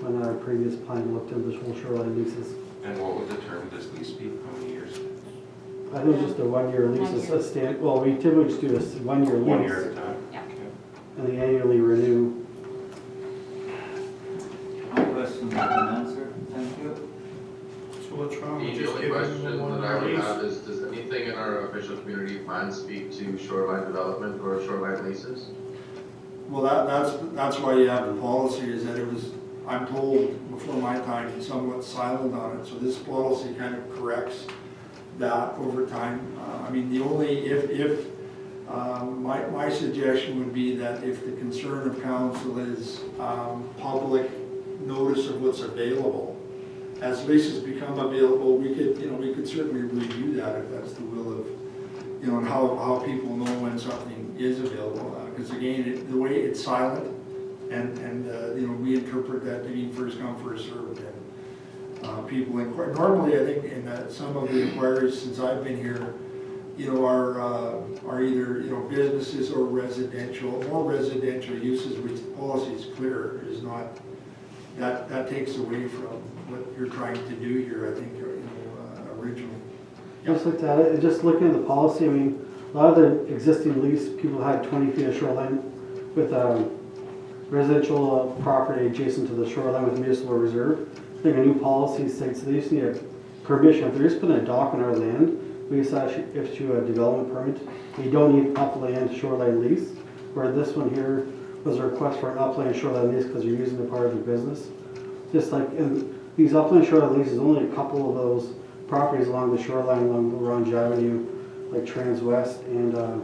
on our previous plan looked at the whole shoreline leases. And what would the term of this lease be? How many years? I think it's just a 1 year lease. It's a stand. Well, we typically just do a 1 year lease. 1 year at a time? Yeah. And they annually renew. Questions have been answered, thank you. So what's wrong with The just only giving question him one that I would lease? have is, does anything in our official community plan speak to shoreline development or shoreline leases? Well, that's why you have the policy, is that it was, I'm told before my time, somewhat silent on it. So this policy kind of corrects that over time. I mean, the only, my suggestion would be that if the concern of council is public notice of what's available, as leases become available, we could certainly review that if that's the will of, you know, and how people know when something is available. Because again, the way it's silent, and you know, we interpret that to mean first come, first served. And people inquire. Normally, I think in some of the inquiries since I've been here, you know, are either, you know, businesses or residential, more residential uses, which the policy is clear, is not, that takes away from what you're trying to do here, I think, you know, originally. Just looked at it, just looking at the policy, I mean, a lot of the existing lease, people had 20 feet of shoreline with residential property adjacent to the shoreline with municipal reserve. I think a new policy states they just need a permission. If they're just putting a dock on our land, we just issue a development permit. We don't need upland shoreline lease. Where this one here, was a request for an upland shoreline lease because you're using it part of your business. Just like in these upland shoreline leases, only a couple of those properties along the shoreline, along Orange Avenue, like Transwest and the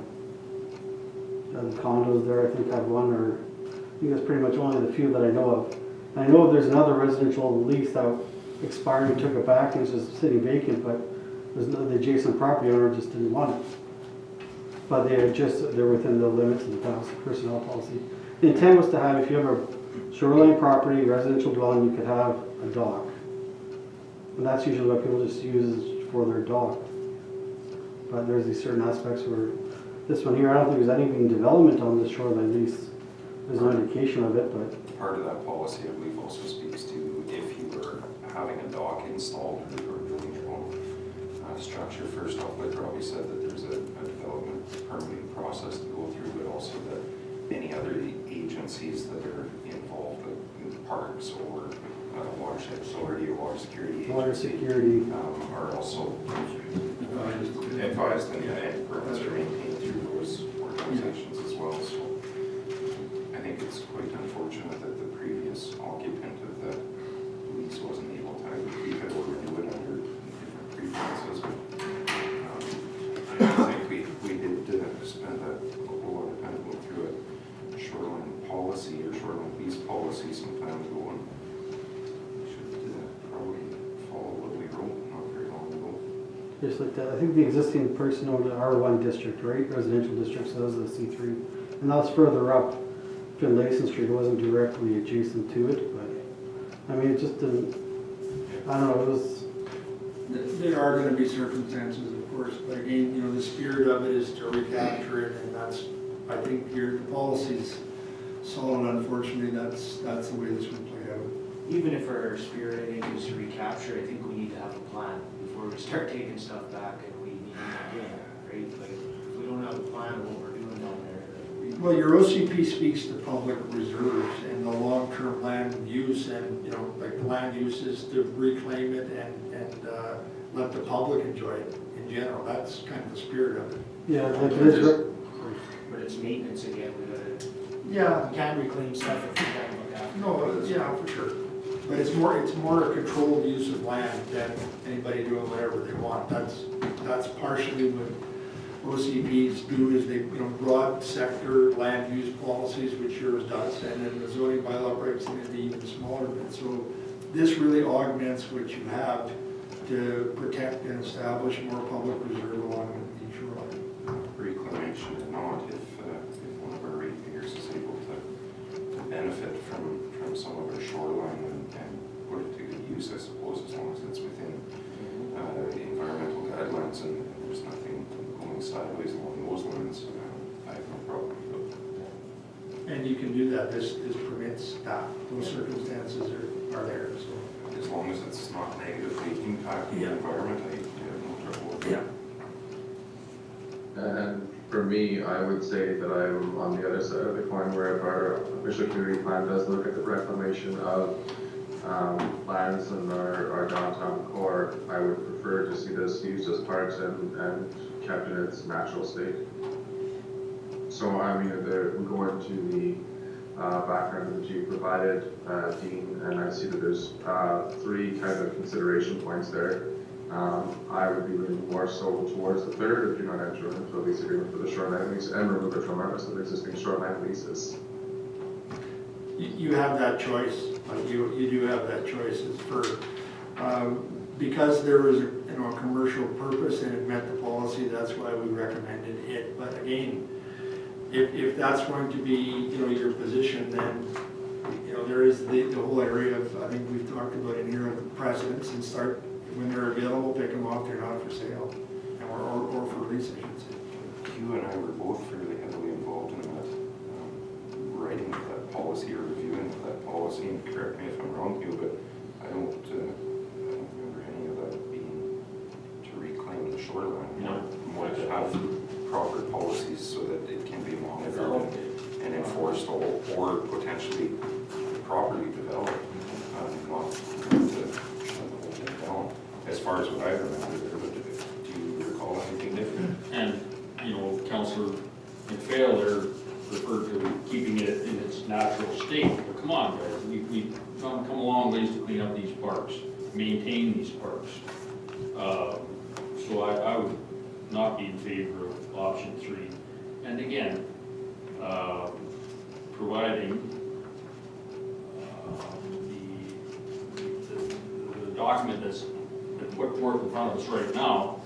condos there, I think have one, or I think that's pretty much only the few that I know of. I know there's another residential lease that expired and took it back and it's just sitting vacant, but the adjacent property owner just didn't want it. But they're within the limits of the personnel policy. The intent was to have, if you have a shoreline property, residential dwelling, you could have a dock. And that's usually what people just use for their dock. But there's these certain aspects where, this one here, I don't think there's any development on this shoreline lease. There's no indication of it, but. Part of that policy, I believe, also speaks to if you were having a dock installed or building your own structure. First off, like Robbie said, that there's a development permitting process to go through, but also that any other agencies that are involved, like parks or watershed authority or water security agency, are also advised and permits are maintained through those organizations as well. So I think it's quite unfortunate that the previous occupant of the lease wasn't able to leave it or renew it under different preferences. I think we did spend a whole lot of time going through a shoreline policy or shoreline lease policy some time ago, and we should probably follow what we wrote not very long ago. Just like that, I think the existing person owned an R1 district, right? Residential district, so that was the C3. And that was further up Finlayson Street. It wasn't directly adjacent to it, but I mean, it just didn't, I don't know, it was. There are going to be circumstances, of course, but again, you know, the spirit of it is to recapture it, and that's, I think, the policy's solid. Unfortunately, that's the way this would play out. Even if our spirit, I think, is to recapture, I think we need to have a plan before we start taking stuff back, and we need to do that, right? Like, if we don't have a plan of what we're doing down there. Well, your OCP speaks to public reserves and the long-term land use, and, you know, like the land use is to reclaim it and let the public enjoy it in general. That's kind of the spirit of it. Yeah, like But it's maintenance again, we gotta, we can't reclaim stuff if we can't look after it. No, yeah, for sure. But it's more a controlled use of land than anybody doing whatever they want. That's partially what OCPs do, is they, you know, broad sector land use policies, which yours does, and then the zoning bylaw breaks them into even smaller bits. So this really augments what you have to protect and establish more public reserve along the shoreline. Reclamation or not, if one of our ratepayers is able to benefit from some of our shoreline and put it to good use, I suppose, as long as it's within environmental guidelines and there's nothing going sideways along those lines, I have no problem with it. And you can do that. This permits that. Those circumstances are there. So as long as it's not negatively impacting the environment, I have no trouble with it. And for me, I would say that I'm on the other side of the coin, where if our official community plan does look at the reclamation of lands in our downtown core, I would prefer to see this used as parks and kept in its natural state. So I mean, going to the background that you provided, Dean, and I see that there's 3 kind of consideration points there. I would be leaning more so towards the third, if you're not entering into a lease agreement for the shoreline lease and remove it from our list of existing shoreline leases. you have that choice. You do have that choice. It's for because there was a commercial purpose and it met the policy. That's why we recommended it. But again, if that's going to be your position, then there is the whole area of, I think we've talked about in here, of the precedents, and start when they're available, pick them off. They're not for sale or for lease, I should say. You and I were both fairly heavily involved in that writing of that policy or reviewing of that policy, and correct me if I'm wrong, Hugh, but I don't remember any of that being to reclaim the shoreline. No. More to have proper policies so that it can be monitored and enforced, or potentially properly developed, not to shut the whole thing down. As far as what I remember there, but do you recall anything different? And, Councillor McPhail there referred to keeping it in its state, well, come on, guys, we've come a long ways to clean up these parks, maintain these parks. So I would not be in favor of option 3. And again, providing the document that's put forth in front of us right now,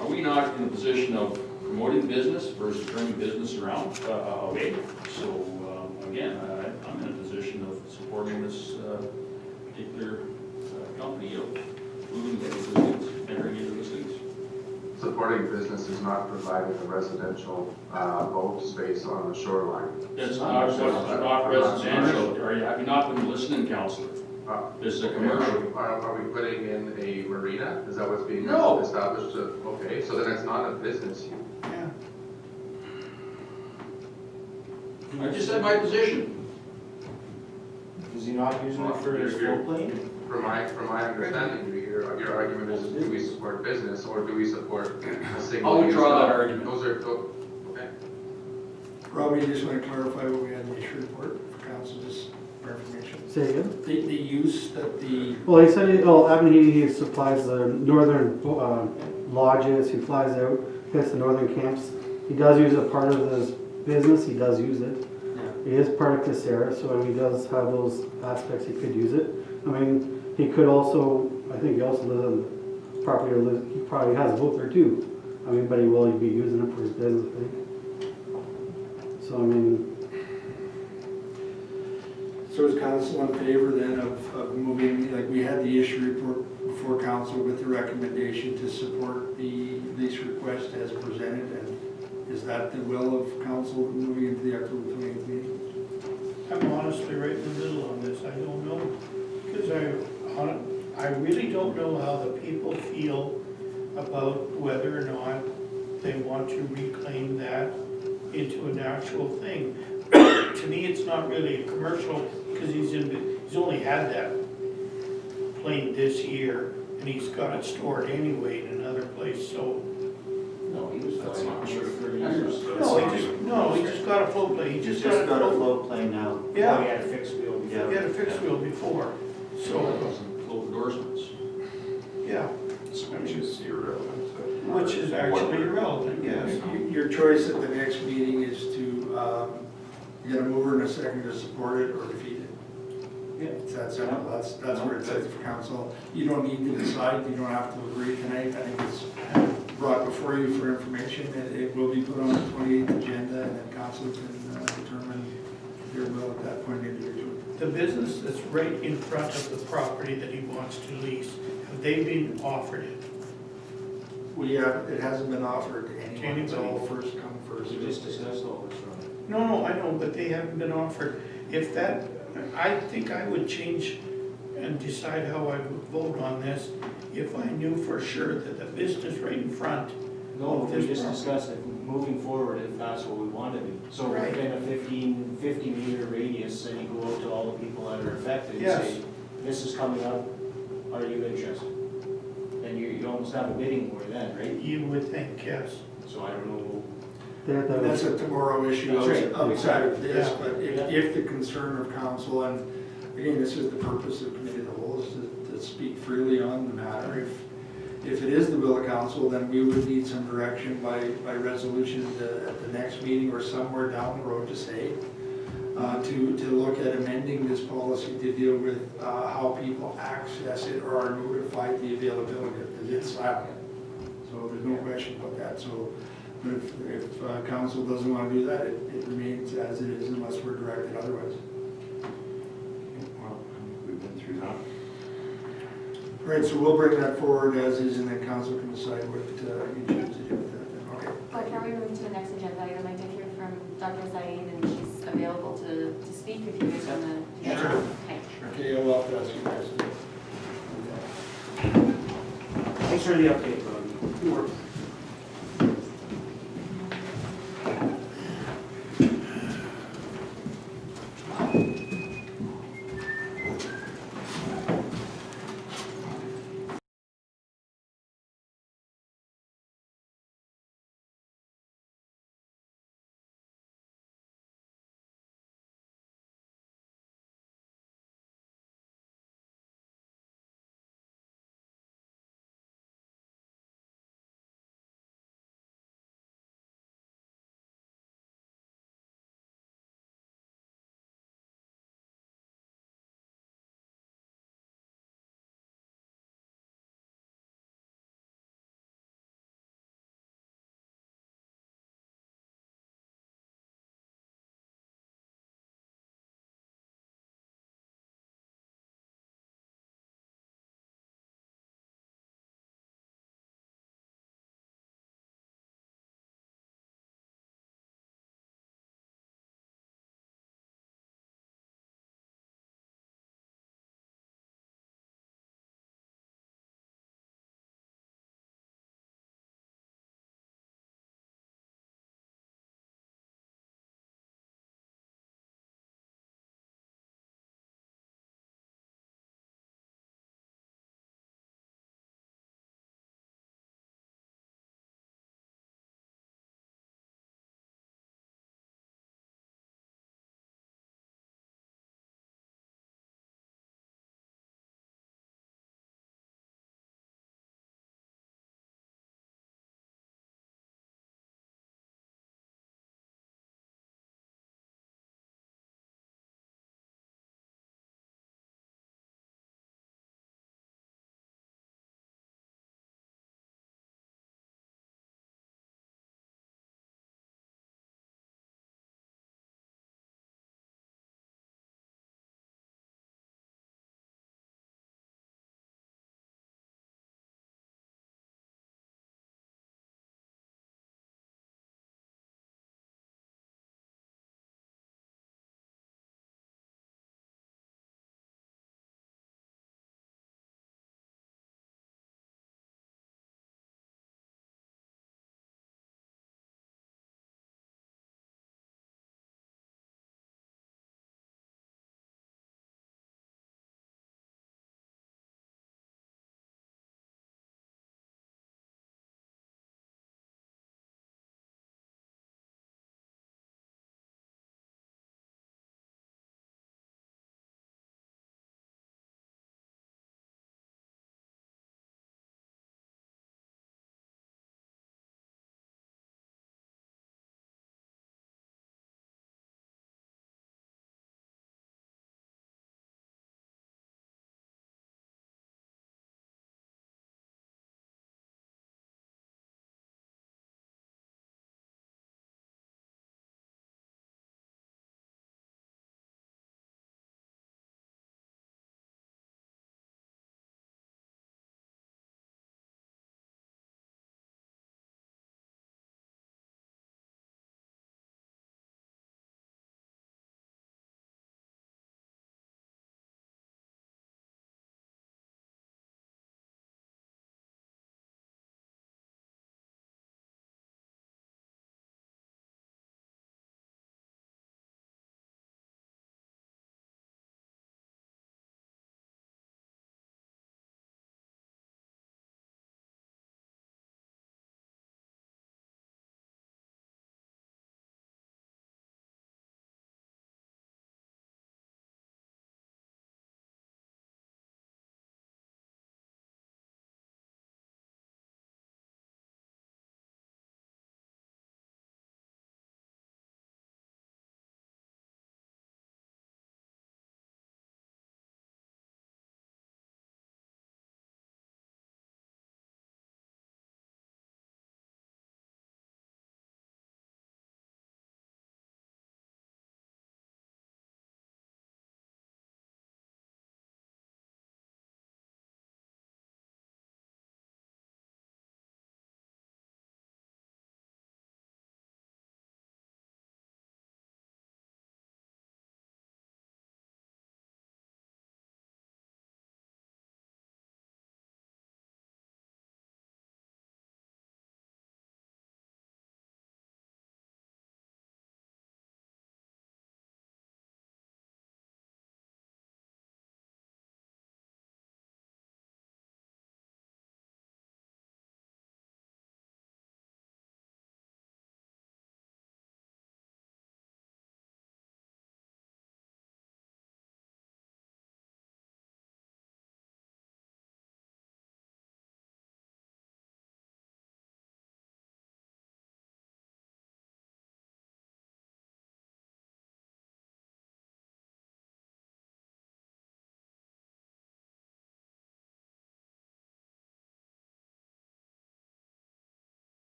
are we not in a position of promoting business versus turning business around, away? So, again, I'm in a position of supporting this particular company of moving into the lease, entering into this lease. Supporting business is not providing a residential boat space on the shoreline. It's not residential, have you not been listening, Counselor? This is a commercial. Are we putting in a marina? Is that what's being No. established? Okay, so then it's not a business use. Yeah. I just said my position. Is he not using it for his float plane? From my understanding, your argument is, do we support business or do we support a single? I'll withdraw that use? argument. Those are, okay. Robbie, you just want to clarify what we had in the issue report for council, just for information. Say again? The use that the, Well, he said, he supplies the northern lodges, he flies out, hits the northern camps. He does use a part of his business, he does use it. He is part of Casera, so he does have those aspects, he could use it. I mean, he could also, I think he also lives on the property, he probably has a boat there too. I mean, but he will be using it for his business, I think. So, I mean, so is council in favor then of moving, like we had the issue report before council with the recommendation to support the lease request as presented, and is that the will of council moving into the October 28th meeting? I'm honestly right in the middle on this, I don't know, because I really don't know how the people feel about whether or not they want to reclaim that into an actual thing. To me, it's not really a commercial, because he's only had that plane this year, and he's got it stored anyway in another place, so. No, he was That's flying not it true. for 30 years. He just got a float plane, he He's just just got a float. float plane now. Oh, he Yeah, had a fixed wheel before. he had a fixed wheel before, So so, it doesn't float endorsements. yeah, Which is irrelevant. which is actually irrelevant, yes. Your choice at the next meeting is to get a mover and a second to support it or defeat it. Yeah. It's that simple, that's where it says for council. You don't need to decide, you don't have to agree tonight. I think it's brought before you for information. It will be put on the 28th agenda, and then council can determine their will at that point individually. The business that's right in front of the property that he wants to lease, have they been offered it? It hasn't been offered to anyone. It's all first come, first We just served. discussed all this, Ronnie. No, I know, but they haven't been offered. If that, I think I would change and decide how I would vote on this if I knew for sure that the business right in front. No, of we this just property- discussed it, moving forward, if that's what we want to do. So Right. within a 50 meter radius, then you go out to all the people that are affected and Yes. say, this is coming up, are you interested? Then you almost have a bidding war then, right? You would think, yes. So I don't know. That's a tomorrow issue That's right. outside of this, Yeah. but if the concern of council, and again, this is the purpose of committee of the whole, is to speak freely on the matter. If it is the will of council, then we would need some direction by resolution at the next meeting or somewhere down the road to say, to look at amending this policy to deal with how people access it or are notified the availability, because it's silent. So there's no question about that. So but if council doesn't want to do that, it remains as it is unless we're directed otherwise. Well, we've been through that. All right, so we'll bring that forward as is, and then council can decide what you choose to do with that. Then. Okay. But before we move to the next agenda item, I did hear from Dr. Zaid, and she's available to speak if you guys want to. Sure. Okay. Okay, I'll have to ask you guys. Thanks for the update, Ronnie. Good work.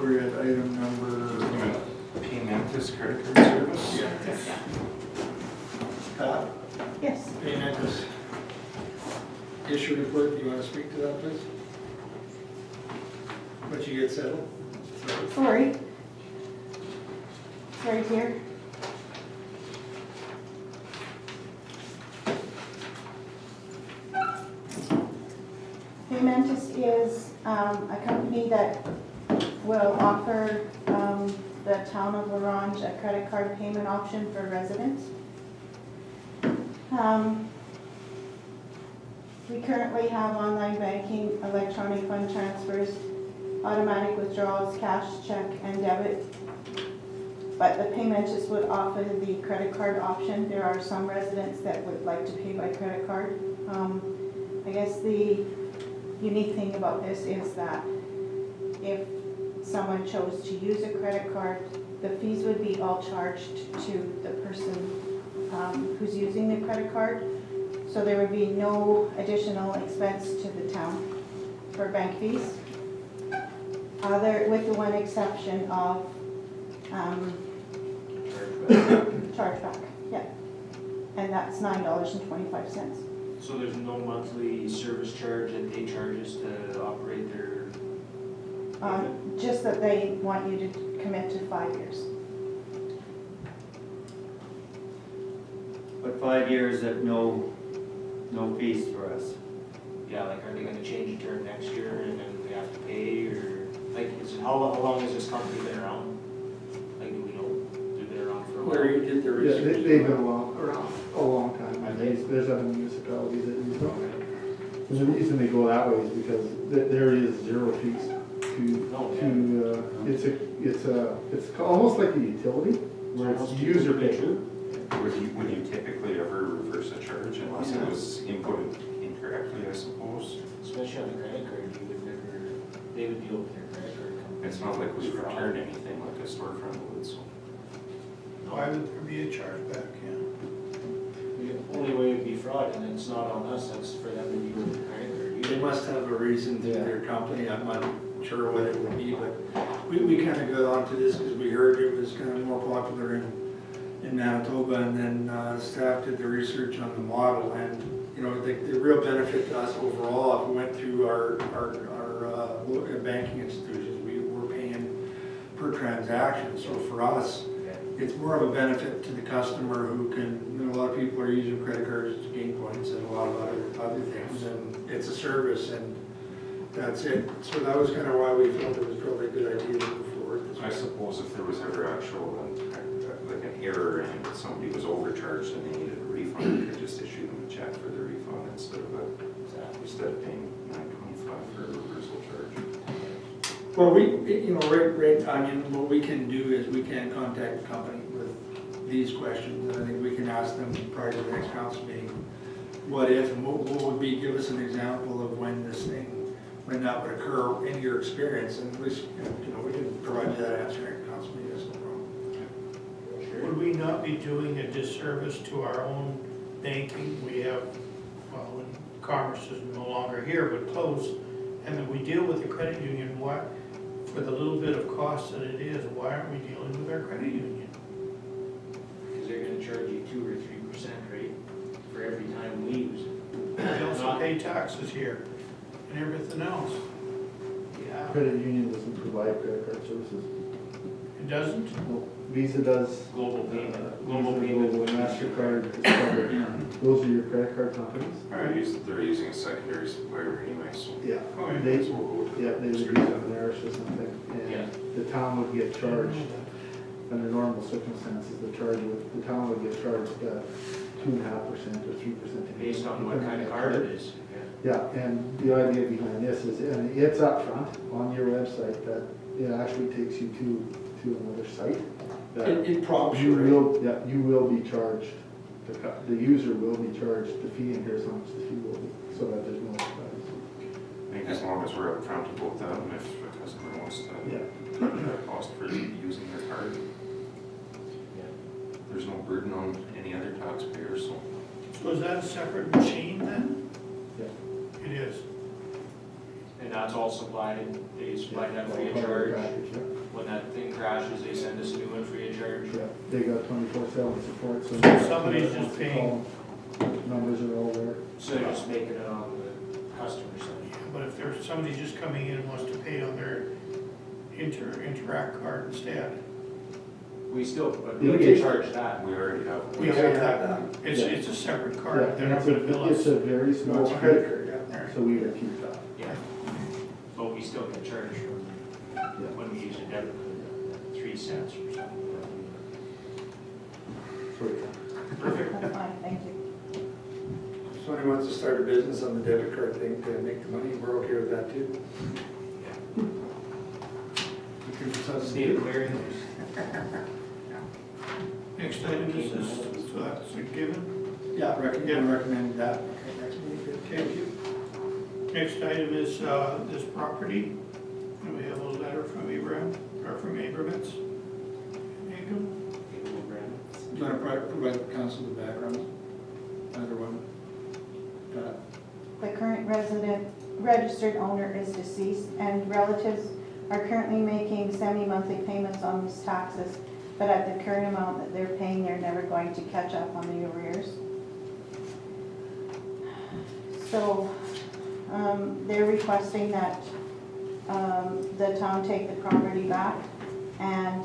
we're at item number, Paymentus credit card service? Pat, Yes. Paymentus issue report, do you want to speak to that, please? Once you get settled? Sorry. Sorry, dear. Paymentus is a company that will offer the town of Orange a credit card payment option for residents. We currently have online banking, electronic fund transfers, automatic withdrawals, cash, check, and debit. But the Paymentus would offer the credit card option. There are some residents that would like to pay by credit card. I guess the unique thing about this is that if someone chose to use a credit card, the fees would be all charged to the person who's using the credit card. So there would be no additional expense to the town for bank fees, with the one exception of chargeback, yeah. And that's $9.25. So there's no monthly service charge that they charge us to operate their? Just that they want you to commit to 5 years. But 5 years at no fees for us. Yeah, like, are they gonna change the term next year and then we have to pay, or, like, how long has this company been around? Like, do we know, they've been around for a while? Where you did the Yeah, research? they've been around a long time, and there's other municipalities that use them. And the reason they go that way is because there is zero fees it's almost like a utility, where it's user paid. Would you typically ever reverse a charge unless it was inputted incorrectly, I suppose? Especially on the credit card, you would never, they would deal with their credit card company. It's not like we return anything like a storefront would, so. Why would there be a chargeback, yeah? The only way it would be fraud, and it's not on us, that's for them to deal with the credit card. They must have a reason to their company, I'm not sure what it would be, but we kind of got onto this because we heard it was kind of more popular in Manitoba, and then staff did the research on the model, and you know, the real benefit to us overall, if we went through our banking institutions, we were paying per transaction, so for us, it's more of a benefit to the customer who can, you know, a lot of people are using credit cards to gain points and a lot of other things, and it's a service, and that's it. So that was kind of why we felt it was probably a good idea to move forward. I suppose if there was ever actual, like an error and somebody was overcharged and they needed a refund, we could just issue them a check for the refund instead of paying $9.25 for a reversal charge. Well, you know, I mean, what we can do is we can contact the company with these questions, and I think we can ask them prior to the next council meeting, what if, and what would be, give us an example of when that would occur in your experience, and at least, you know, we can provide you that answer at council meeting, that's no problem. Would we not be doing a disservice to our own banking? We have, well, when Commerce is no longer here, but close, and then we deal with the credit union, what, for the little bit of cost that it is, why aren't we dealing with our credit union? Because they're gonna charge you 2 or 3% rate for every time we use it. We also pay taxes here and everything else. Yeah. Credit union doesn't provide credit card services. It doesn't? No, Visa does. Global payment. Global payment, MasterCard, Discover. Those are your credit card companies. They're using a secondary supplier anyway, so. Yeah, Okay. they So we'll go would use an Irish or something, Yeah. and the town would get charged, under normal circumstances, the town would get charged 2.5% or 3%. Based on what kind of card it is. Yeah, and the idea behind this is, and it's upfront on your website, that it actually takes you to another site. that It prompts You you, will, yeah, you will be charged, the user will be charged the fee, and here's how much the fee will be, so that there's no surprise. I think as long as we're upfront about that, and if a customer wants to Yeah. cover that cost for using their card, there's no burden on any other taxpayer, so. So is that a separate machine then? Yeah. It is. And that's all supplied, they supply that free of Part of the charge. package, yeah. when that thing crashes, they send us a new one free of charge. Yeah, they got 24/7 support, so. So somebody's just paying. Numbers are all there. So they're just making it on the customer side. But if there's somebody just coming in and wants to pay on their Interact card instead, We still, but Yeah, we okay. can charge that. We already have. we have that. It's a separate card. Yeah, They're and not gonna bill it's us. a very No, small it's a credit credit, card, yeah. so we would keep that. Yeah. But we still get charged when we use a debit card, 3 cents or something. That's fine, thank you. If somebody wants to start a business on the debit card thing to make the money, we're okay with that too. Looking for something Just to need a do. clearing. Next item is this, so that's a given. Yeah, recommend that. Okay, next meeting. Thank you. Next item is this property. And we have a letter from Abraham, or from Abramovitz. Ingham. Do you want to provide the council the background? Either one. The current registered owner is deceased, and relatives are currently making semi-monthly payments on these taxes, but at the current amount that they're paying, they're never going to catch up on the arrears. So, they're requesting that the town take the property back, and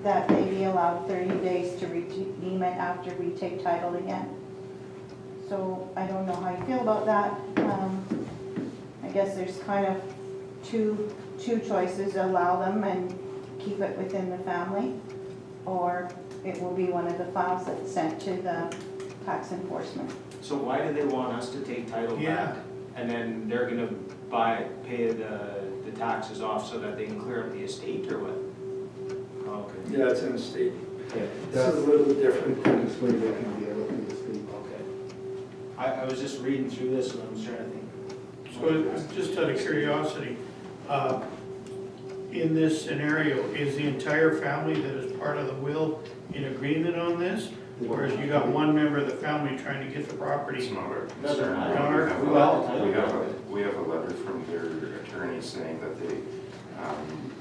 that they be allowed 30 days to redeem it after we take title again. So I don't know how you feel about that. I guess there's kind of two choices: allow them and keep it within the family, or it will be one of the files that's sent to the tax enforcement. So why do they want us to take title Yeah. back? And then they're gonna pay the taxes off so that they can clear up the estate, or what? Okay. Yeah, it's an estate. Okay. This is a little bit different. This way they can deal with the estate. Okay. I was just reading through this and I was trying to think. So just out of curiosity, in this scenario, is the entire family that is part of the will in agreement on this? Or is you got one member of the family trying to get the It's property? not our Doesn't concern. matter. We have a letter from their attorney saying that they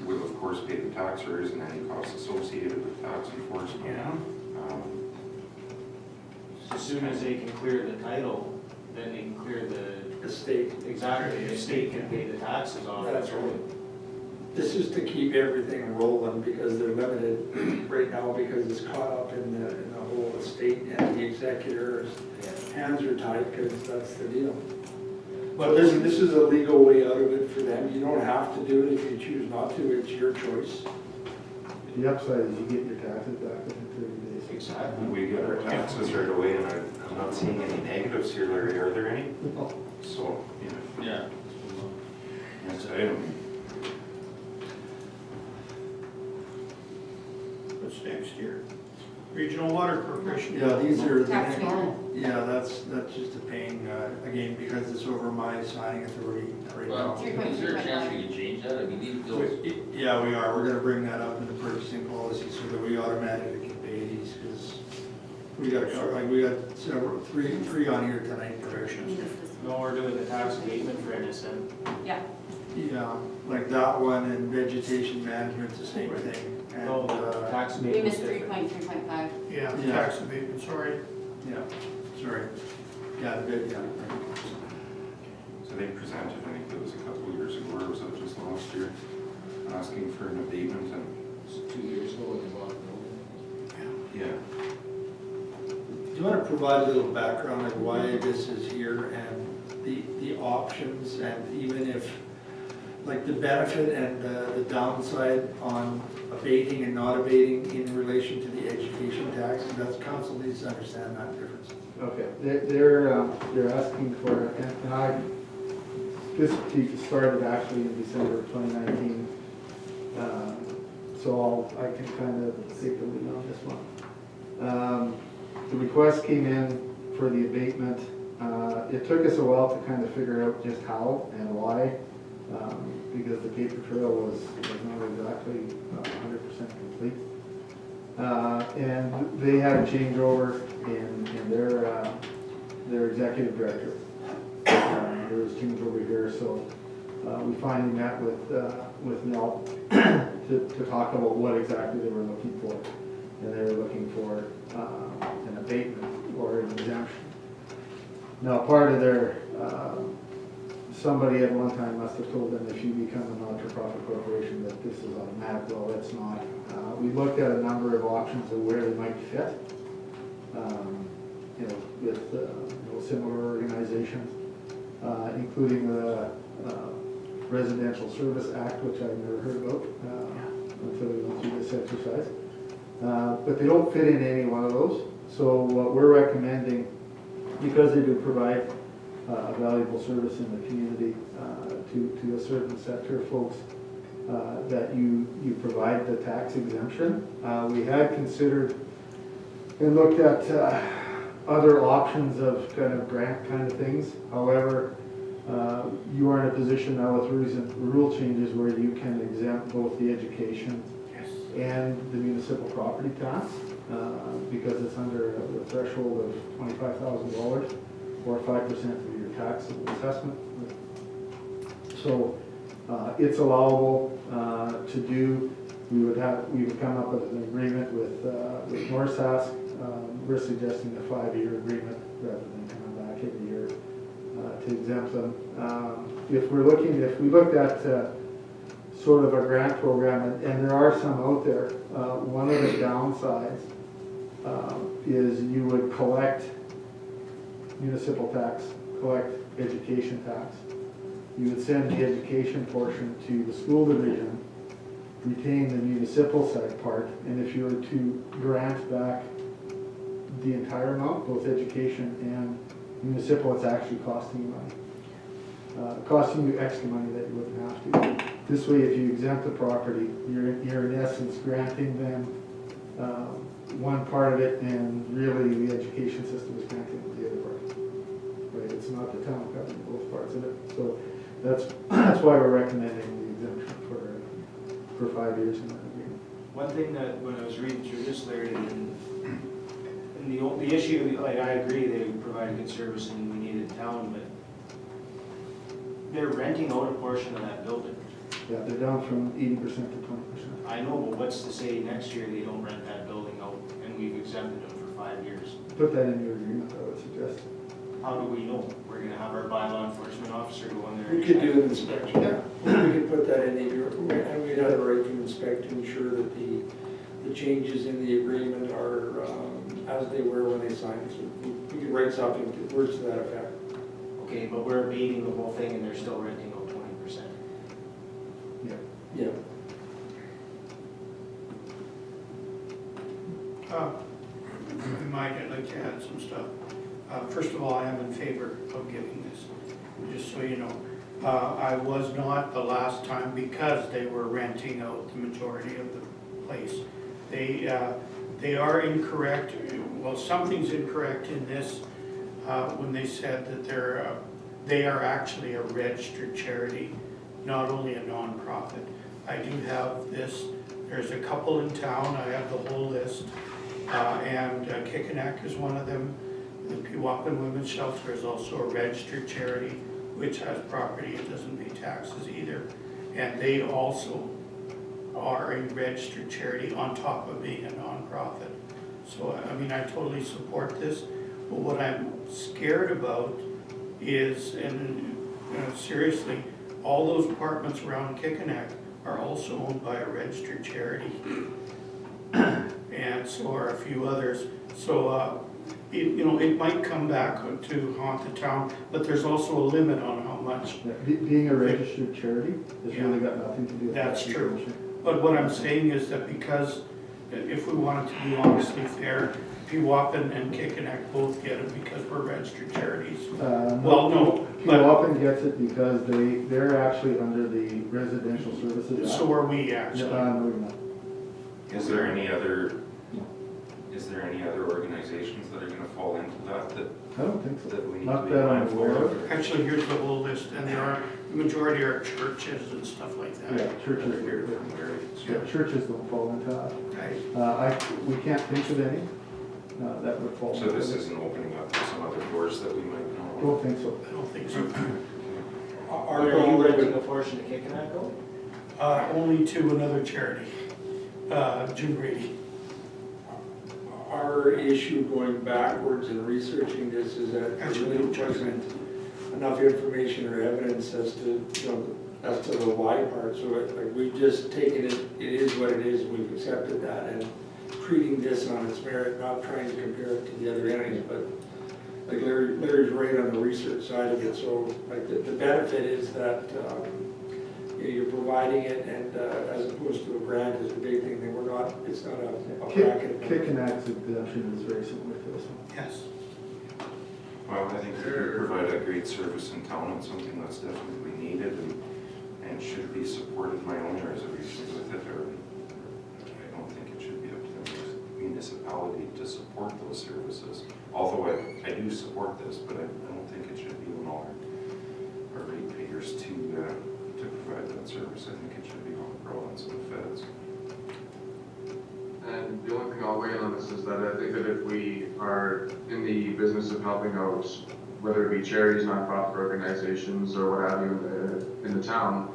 will of course pay the tax raise and any costs associated with tax enforcement. Yeah. As soon as they can clear the title, then they can clear the Estate. exactly, the estate can pay the taxes off. That's right. This is to keep everything rolling because they're limited right now because it's caught up in the whole estate and the executor's hands are tied because that's the deal. But this is a legal way out of it for them. You don't have to do it if you choose not to. It's your choice. The upside is you get your taxes back within 30 days. Exactly. We get our taxes right away, and I'm not seeing any negatives here, Larry, are there any? So, Yeah. next item. What's next here? Regional Water Corporation. Yeah, these are. Tax payment. Yeah, that's just a pain, again, because it's over my signing authority right now. Well, is there a chance we can change that? I mean, these bills, Yeah, we are. We're gonna bring that up in the purchasing policy so that we automatically can pay these, because we got several, three on here tonight, corrections. No, we're doing the tax abatement for NSN. Yeah, Yeah, like that one and vegetation management's the same thing. And, No, the tax we abatement's missed different. 3.3.5. Yeah, Yeah. tax abatement, sorry. yeah, sorry. Yeah, the bid, yeah. So they presented, I think it was a couple of years ago, or was it just last year, asking for an abatement and, It's 2 years ago when they bought the building. yeah. Do you want to provide a little background like why this is here and the options and even if, like the benefit and the downside on abating and not abating in relation to the education tax? And that's council needs to understand that difference. Okay, they're asking for, and I, this peak started actually in December of 2019. So I can kind of take the lead on this one. The request came in for the abatement. It took us a while to kind of figure out just how and why, because the paper trail was not exactly 100% complete. And they had a changeover in their executive director. There was changeover here, so we finally met with Nell to to talk about what exactly they were looking for. And they were looking for an abatement or an exemption. Now, part of their, somebody at one time must have told them if you become a not-for-profit corporation that this is automatic. Well, it's not. We looked at a number of options of where they might fit, you know, with you know, similar organizations, including the Residential Service Act, which I've never heard about until we went through this exercise. But they don't fit in any one of those. So what we're recommending, because they do provide a valuable service in the community to a certain sector of folks, that you provide the tax exemption. We had considered and looked at other options of kind of grant kind of things. However, you are in a position now with recent rule changes where you can exempt both the education and the municipal property tax because it's under the threshold of $25,000 or 5% of your taxable assessment. So it's allowable to do. We would come up with an agreement with Norsask. We're suggesting a 5-year agreement rather than coming back every year to exempt them. If we looked at sort of a grant program, and there are some out there, one of the downsides is you would collect municipal tax, collect education tax. You would send the education portion to the school division, retain the municipal side part, and if you were to grant back the entire amount, both education and municipal, it's actually costing you money. Costing you extra money that you wouldn't have to. This way, if you exempt the property, you're in essence granting them one part of it, and really the education system is granting the other part. Right? It's not the town covering both parts of it. So that's why we're recommending the exemption for 5 years in that agreement. One thing that when I was reading through this, Larry, and the issue, like I agree, they provide good service and we need it in town, but they're renting out a portion of that building. Yeah, they're down from 80% to 20%. I know, but what's to say next year they don't rent that building out and we've exempted them for 5 years? Put that in your agreement, I would suggest. How do we know? We're gonna have our bylaw enforcement officer go in there. We could do an inspection. Yeah. We could put that in the, and we'd have a right to inspect to ensure that the changes in the agreement are as they were when they signed. So we could write something that words to that effect. Okay, but we're abating the whole thing and they're still renting out 20%. Yeah. Yeah. Mike, I'd like to add some stuff. First of all, I am in favor of giving this, just so you know. I was not the last time because they were renting out the majority of the place. They are incorrect. Well, something's incorrect in this when they said that they are actually a registered charity, not only a nonprofit. I do have this. There's a couple in town. I have the whole list. And Kikanak is one of them. The Pewaukee Women's Shelter is also a registered charity, which has property. It doesn't pay taxes either. And they also are a registered charity on top of being a nonprofit. So, I mean, I totally support this. But what I'm scared about is, and seriously, all those apartments around Kikanak are also owned by a registered charity. And so are a few others. So, it might come back to haunt the town, but there's also a limit on how much. Yeah, being a registered charity has really got nothing to do with That's that. true. But what I'm saying is that because, if we wanted to be honestly fair, Pewaukee and Kikanak both get it because we're registered charities. Well, no. Pewaukee gets it because they're actually under the Residential Services Act. So are we actually. No, we're not. Is there any other organizations that are going to fall into that I don't think so. that we need Not to be that I'm mindful aware of? of. Actually, here's the whole list, and the majority are churches and stuff like that. Yeah, churches. Yeah, churches don't fall into that. Right. We can't think of any that would fall. So into this it. isn't opening up to some other doors that we might know? Don't think so. I don't think so. Are you renting a portion of Kikanak out? only to another charity, Jim Brady. Our issue going backwards and researching this is that there really wasn't enough information or evidence as to, as to the why part. So like we've just taken it, it is what it is, we've accepted that and treating this on its merit, not trying to compare it to the other entities, but like Larry's right on the research side of it. So like the benefit is that you're providing it, and as opposed to a grant is the big thing. We're not, it's not a bracket. Kick and X exemption is very similar to this one. Yes. Well, I think we provide a great service in town and something that's definitely needed and should be supported. My own reservations with it, or I don't think it should be up to the municipality to support those services. Although I do support this, but I don't think it should be on all our ratepayers to provide that service. I think it should be on the province and the feds. And the only thing I'll weigh in on this is that I think that if we are in the business of helping out, whether it be charities, nonprofit organizations, or what have you in the town,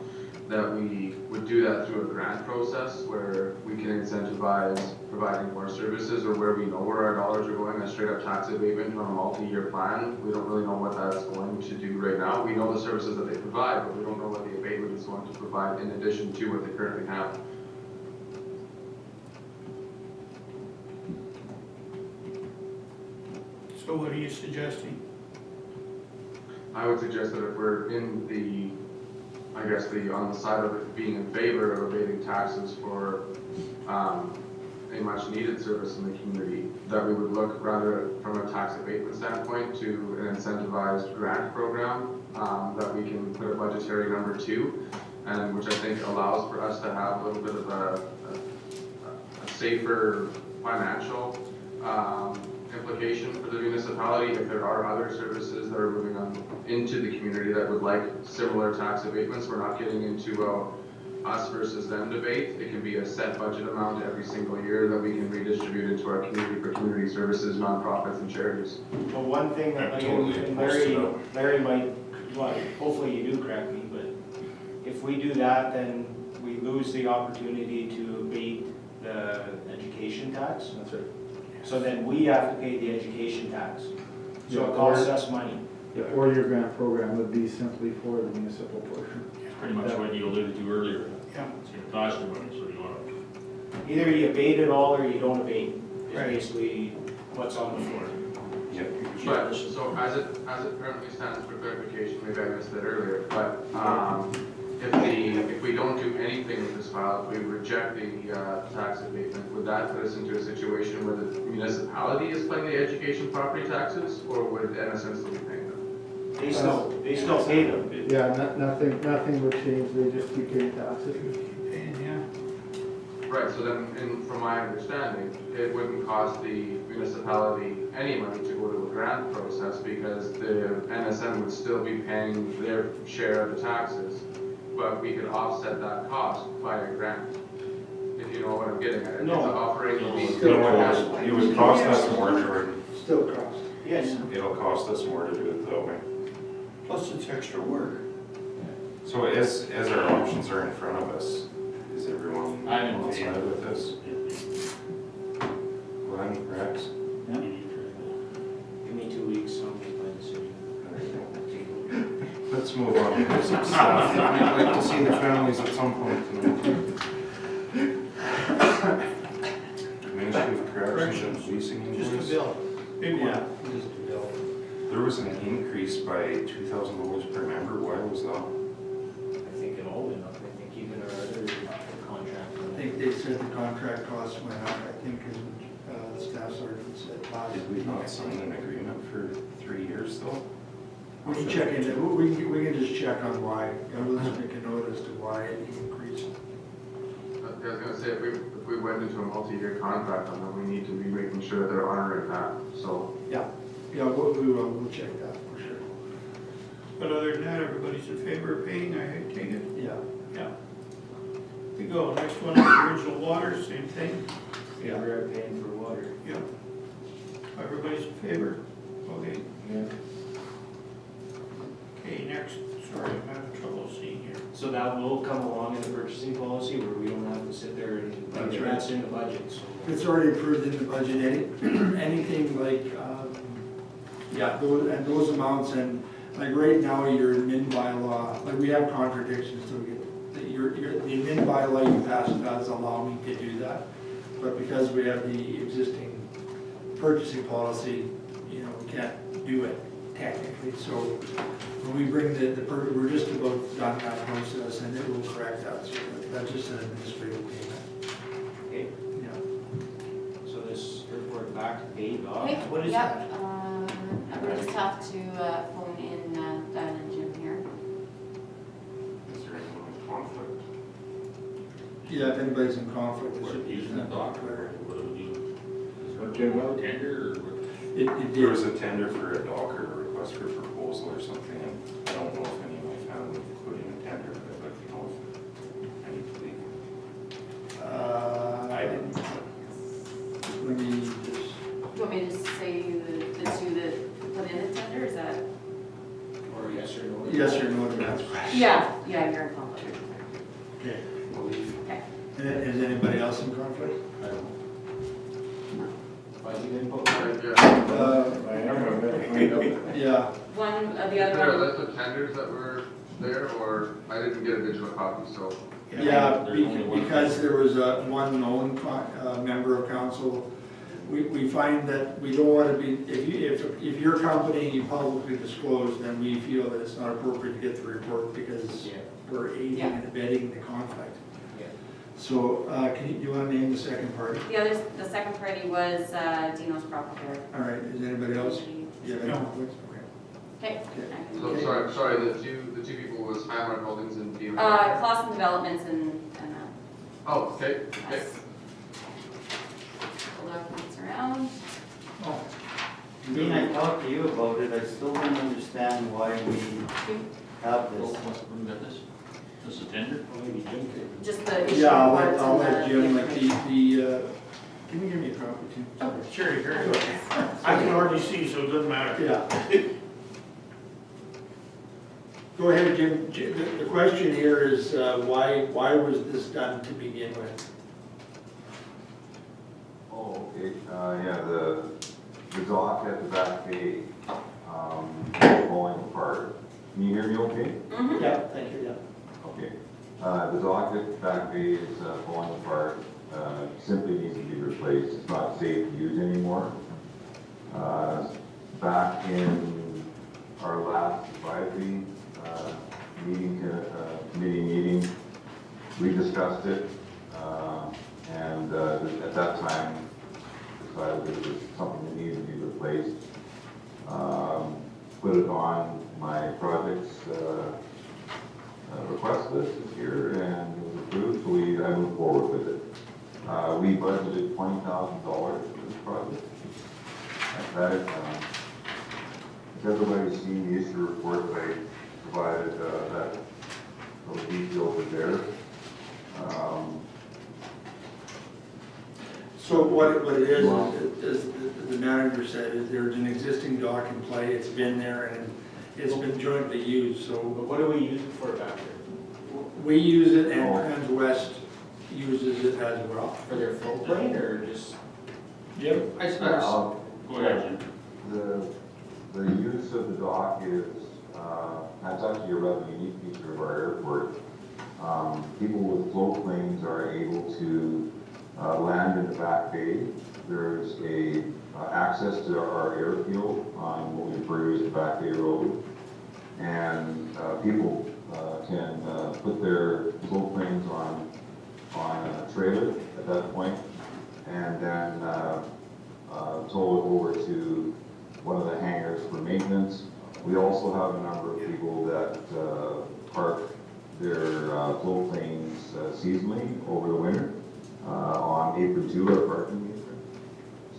that we would do that through a grant process where we can incentivize providing more services, or where we know where our dollars are going, a straight up tax abatement on a multi-year plan. We don't really know what that's going to do right now. We know the services that they provide, but we don't know what the abatement is going to provide in addition to what they currently have. So what are you suggesting? I would suggest that if we're in the, I guess on the side of it being in favor of abating taxes for a much needed service in the community, that we would look rather from a tax abatement standpoint to an incentivized grant program that we can put a budgetary number to, and which I think allows for us to have a little bit of a safer financial implication for the municipality if there are other services that are moving on into the community that would like similar tax abatements. We're not getting into us versus them debate. It can be a set budget amount every single year that we can redistribute into our community for community services, nonprofits, and charities. Well, one thing that Larry might, well, hopefully you do correct me, but if we do that, then we lose the opportunity to abate the education tax. That's right. So then we have to pay the education tax. So it costs us money. The four-year grant program would be simply for the municipal portion. It's pretty much what you alluded to earlier. Yeah. It's going to cost you money, so you want to. Either you abate it all or you don't abate. Is basically what's on the floor. Yep. But, so as it currently stands, for clarification, maybe I missed it earlier, but if we don't do anything with this file, if we reject the tax abatement, would that put us into a situation where the municipality is paying the education property taxes, or would MSN still be paying them? They still pay them. Yeah, nothing would change, they just keep paying taxes. And, yeah. Right, so then, from my understanding, it wouldn't cost the municipality any money to go to a grant process because the NSN would still be paying their share of the taxes, but we could offset that cost by a grant, if you know what I'm getting at. No. It's offering It would cost us more, Jordan. Still cost. Yes. It'll cost us more to do it that way. Plus it's extra work. So as our options are in front of us, is everyone I'm in on favor. side with this? Glenn, Rex? Give me 2 weeks, I'll make my decision. Let's move on. We have some stuff that we'd like to see the families at some point tonight. Ministry of Corrections and Policing Just a invoice. bill. Big one. Just a bill. There was an increase by $2,000 per member. Why was that? I think it all went up. I think even our other contract. I think they said the contract costs went up, I think, as the staff sergeant said last. Did we not sign an agreement for 3 years though? We can check into, we can just check on why. Let's make a note as to why it increased. I was gonna say, if we went into a multi-year contract on them, we need to be making sure that they're honoring that, so. Yeah, we'll check that for sure. But other than that, everybody's in favor of paying, I take it. Yeah. Yeah. We go, next one is original water, same thing. Yeah, we're paying for water. Yeah. Everybody's in favor? Okay. Yeah. Okay, next, sorry, I'm having trouble seeing here. So that will come along in the purchasing policy where we don't have to sit there and, That's right. that's in the budget, so. It's already approved in the budget, anything like, yeah, those amounts, and like right now, your admin bylaw, like we have contradictions to get, the admin bylaw you passed does allow me to do that, but because we have the existing purchasing policy, you know, we can't do it technically, so when we bring we're just about done that process, and it will correct that, so that's just an administrative payment. Okay, Yeah. so this report back to Dave, Okay, what is yep, that? we just have to phone in Dan and Jim here. Is there any conflict? Yeah, if anybody's in conflict, it What, should be. using the dock, or what do we do? Okay, well, Is there a tender, or what? There was a tender for a dock or a request for proposal or something, and I don't know if any of my family including a tender, but I'd like to know if any leak. I didn't. Let me just, Do you want me to just say the two that put in the tender, is that? Or yes or no? yes or no to that. Yeah, you're in conflict. Okay. Okay. And then, is anybody else in conflict? I don't know. Budget input? Yeah. One, the Is there a other one, list of tenders that were there, or I didn't get a digital copy, so. Yeah, There's only one. because there was one known member of council, we find that we don't want to be, if your company you publicly disclose, then we feel that it's not appropriate to get the report because Yeah. we're aiding Yeah. and abetting the conflict. Yeah. So, do you want to name the second party? the second party was Dino's Crop Repair. All right, is anybody else? Do you have any No. conflicts? Okay. Okay. So, sorry, the two people was Highmark Holdings and DMA? Clausen Developments and Oh, okay, okay. us. Pull documents around. Dean, I talked to you about it, I still don't understand why we have Oh, this. we got this? This is a tender? Just the issue Yeah, reports I'll and let the- Jim, like can you give me a copy too? Oh. Sure, here you go. I can already see, so it doesn't matter. Yeah. Go ahead, Jim. The question here is, why was this done to begin with? Oh, okay, yeah, the dock at the back bay, is falling apart. Can you hear me okay? Mhm. Yeah, thank you, yeah. Okay. The dock at the back bay is falling apart, simply needs to be replaced, it's not safe to use anymore. Back in our last advisory committee meeting, we discussed it, and at that time decided it was something that needed to be replaced. Put it on my project's request list this year, and it was approved, so I moved forward with it. We budgeted $20,000 for this project. If everybody's seen the issue report that I provided, those details are there. So what it is, as the manager said, is there's an existing dock in play, it's been there, and it's been jointly used, so But what do we use it for back there? we use it and Transwest uses it as well. For their float plane or just? Jim? I suppose. Go ahead, Jim. The use of the dock is, that's actually a rather unique feature of our airport. People with float planes are able to land in the back bay. There's a access to our airfield on what we refer to as the Back Bay Road. And people can put their float planes on a trailer at that point, and then tow it over to one of the hangars for maintenance. We also have a number of people that park their float planes seasonally over the winter on apron 2, our parking apron.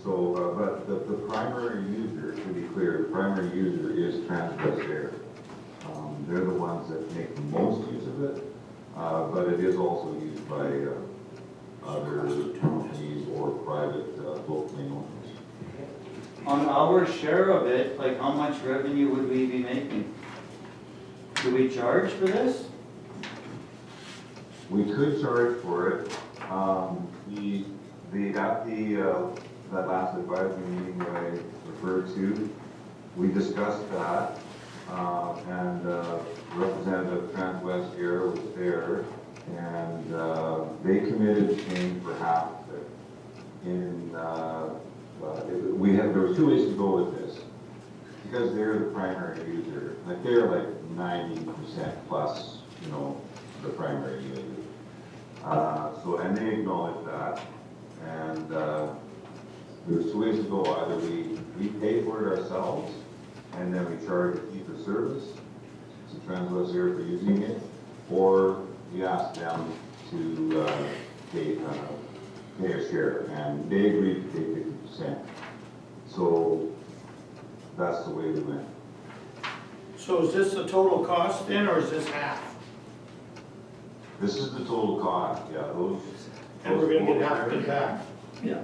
So, but the primary user, to be clear, the primary user is Transwest Air. They're the ones that make the most use of it, but it is also used by other companies or private float plane owners. On our share of it, like how much revenue would we be making? Do we charge for this? We could charge for it. That last advisory meeting that I referred to, we discussed that, and Representative Transwest Air was there, and they committed to paying for half of it. There were 2 ways to go with this, because they're the primary user. Like they're like 90% plus, you know, the primary user. And they acknowledge that, and there's 2 ways to go. Either we pay for it ourselves, and then we charge a fee for service to Transwest Air for using it, or we ask them to pay a share, and they agreed to pay 50%. So that's the way we went. So is this the total cost then, or is this half? This is the total cost, yeah, And we're gonna get half of it back. Yeah.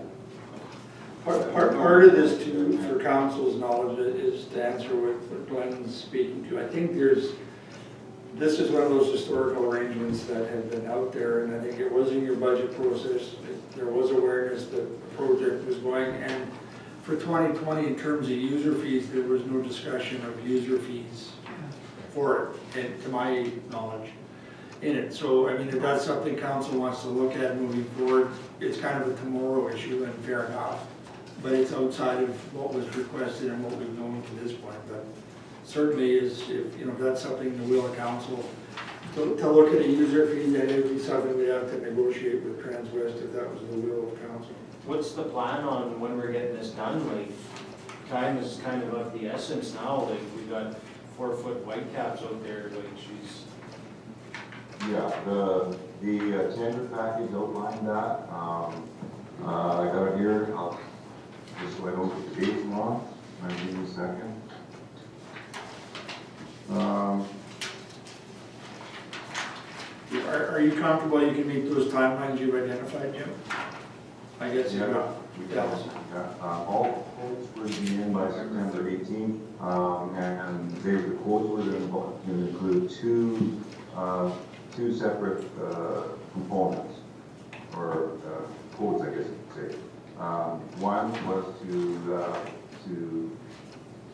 Part of this too, for council's knowledge, is to answer what Glenn's speaking to. I think this is one of those historical arrangements that have been out there, and I think it was in your budget process. There was awareness that the project was going, and for 2020, in terms of user fees, there was no discussion of user fees for it, and to my knowledge, in it. So, I mean, if that's something council wants to look at moving forward, it's kind of a tomorrow issue, and fair enough. But it's outside of what was requested and what we've known to this point. But certainly is, if that's something in the will of council, to look at a user fee, then it would be something we'd have to negotiate with Transwest if that was the will of council. What's the plan on when we're getting this done? Like, time is kind of the essence now. Like, we got 4-foot whitecaps out there, like, she's... Yeah, the tender package outlined that. I got it here. Just so I don't get the dates wrong. Give me a second. Are you comfortable you can meet those timelines you've identified, Jim? I guess you got. All quotes were to be in by September 18th, and the quotes were going to include two separate components, or quotes, I guess you could say. One was to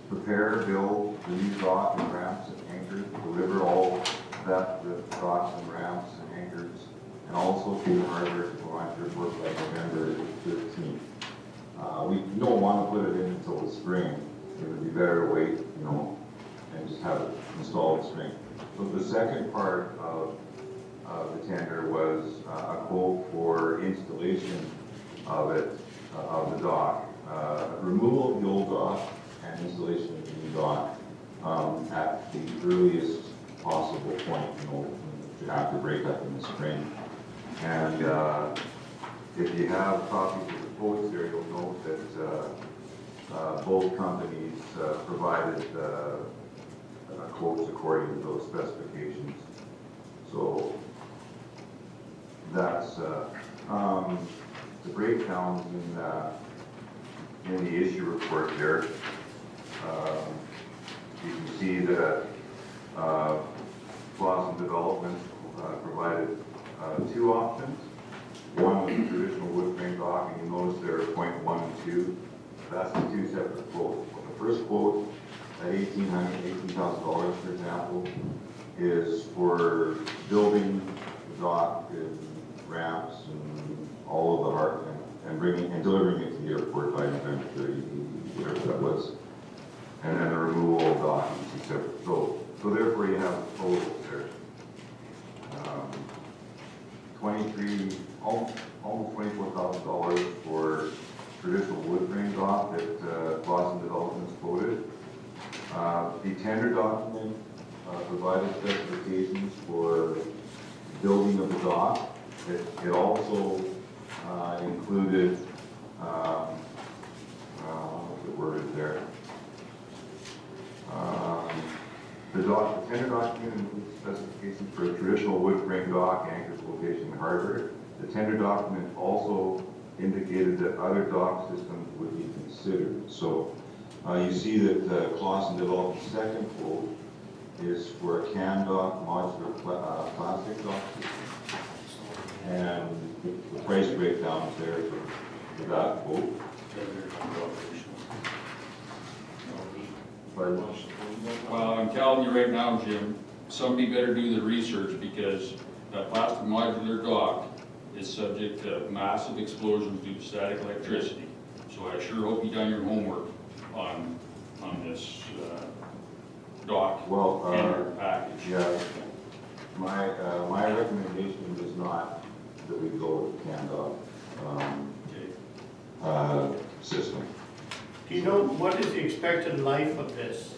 prepare, build the new dock and ramps and anchors, deliver all that, the docks and ramps and anchors, and also to the hardware to go on your work by November 13th. We don't want to put it in until the spring. It would be better to wait, and just have it installed in spring. So the second part of the tender was a quote for installation of it, of the dock, removal of the old dock and installation of the new dock at the earliest possible point, after breakup in the spring. And if you have copies of the quotes there, you'll note that both companies provided quotes according to those specifications. So that's the breakdowns in the issue report there. You can see that Clausen Development provided 2 options. One was the traditional wood frame dock, and you notice there are point 1 and 2. That's the 2 separate quotes. The first quote at $18,000, for example, is for building the dock and ramps and all of the hard and delivering it to the airport by November 30, whatever that was. And then the removal of docking, etc. So therefore you have totals there. Almost $24,000 for traditional wood frame dock that Clausen Development quoted. The tender document provided specifications for building of the dock. It also included, what's the word there? The tender document includes specifications for a traditional wood frame dock, anchors, location, and hardware. The tender document also indicated that other dock systems would be considered. So you see that the Clausen Development second quote is for a can dock, modular plastic dock system. and the price breakdown is there for that quote. Pardon? Well, I'm telling you right now, Jim, somebody better do the research, because that plastic modular dock is subject to massive explosions due to static electricity. So I sure hope you done your homework on this dock tender package. Yeah, my recommendation is not that we go with CanDoc system. Do you know what is the expected life of this?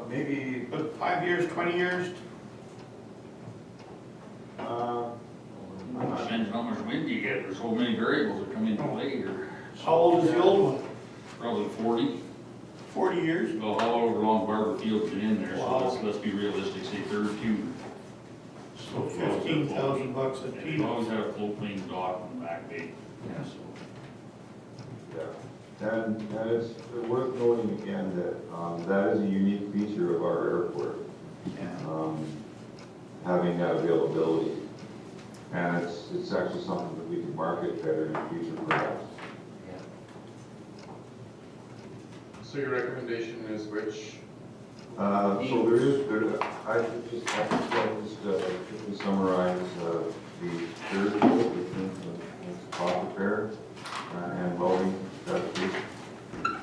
Maybe 5 years, 20 years? Depends on how much wind you get. There's so many variables that come into play here. How old is the old one? Probably 40. 40 years? Well, however long Barber Field's been in there, Wow. so let's be realistic, say 32. So 15,000 bucks a piece. You always have a float plane dock on the back bay. Yeah, so. Yeah, and it's worth noting again that that is a unique feature of our airport, having that availability. And it's actually something that we can market better in the future perhaps. So your recommendation is which? I just quickly summarize the third quote, which is top repair and welding specification.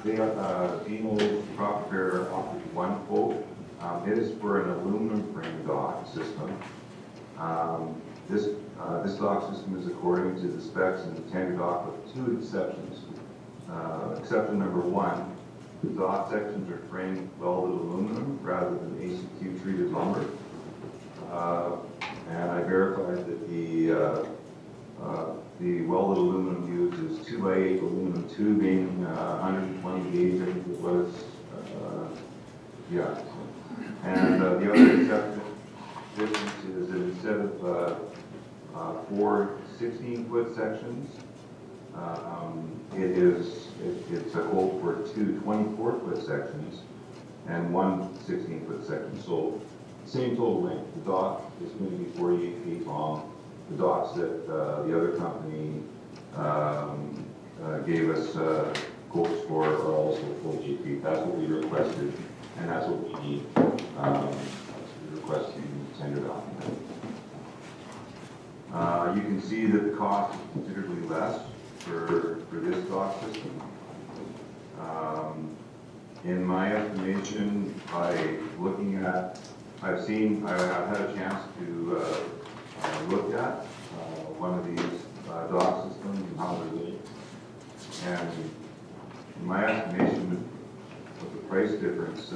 BMO Crop Repair offered one quote. It is for an aluminum frame dock system. This dock system is according to the specs in the tender dock with two exceptions. Exception number one, the dock sections are framed welded aluminum rather than ACQ treated lumber. And I verified that the welded aluminum used is 2x8 aluminum tubing, 120 gauge, I think it was. Yeah. And the other exception difference is that instead of 4 16-foot sections, it's a quote for 2 24-foot sections and 1 16-foot section. So same total length. The dock is going to be 48 feet long. The docks that the other company gave us quotes for are also 48 feet. That's what we requested, and that's what we need. We're requesting tender document. You can see that the cost is considerably less for this dock system. In my estimation, by looking at, I've had a chance to look at one of these dock systems and how they're made. And in my estimation, with the price difference,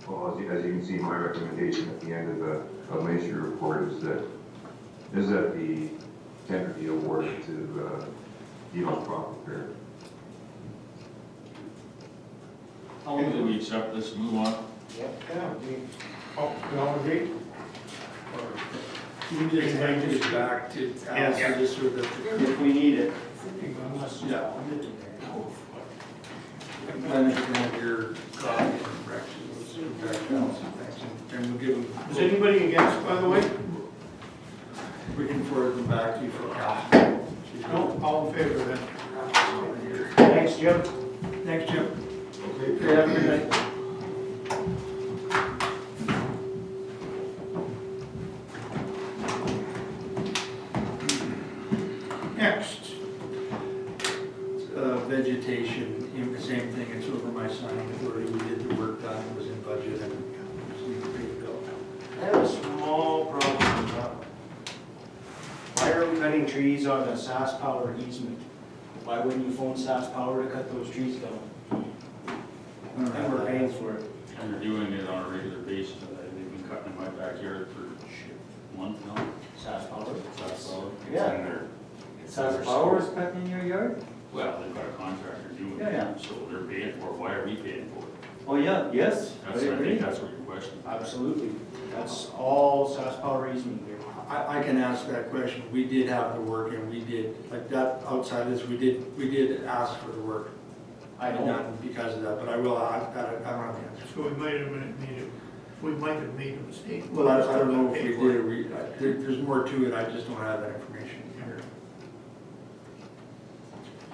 well, as you can see, my recommendation at the end of my issue report is that the tender be awarded to BMO Crop Repair. How long do we accept this, move on? Yeah, We all agree? You just hang this back to Yes. just so that. If we need it. Yeah. And then you can have your copy and corrections, and we'll give them. Is anybody against, by the way? We can forward them back to you for council. No, all in favor then? Thanks, Jim. Thanks, Jim. Okay, have a good night. Next. Vegetation, the same thing, it's over my signing authority, we did the work done, it was in budget, and just need to pay the bill. I have a small problem. Why are we cutting trees on a SAS Power easement? Why wouldn't you phone SAS Power to cut those trees down? And we're paying for it. And they're doing it on a regular basis. They've been cutting in my backyard for a month now. SAS Power? SAS Power. Yeah. SAS Power is cutting in your yard? Well, they've got a contractor doing Yeah. it, so they're paying for it. Why are we paying for it? Oh, yeah, yes, I I agree. think that's what your question is. Absolutely. That's all SAS Power easement here. I can ask that question, we did have the work, and we did, like that, outside this, we did ask for the work. I know. Not because of that, but I will, I don't have the answer. So we might have needed We might have made a mistake. Well, I don't know if we did, there's more to it, I just don't have that information here.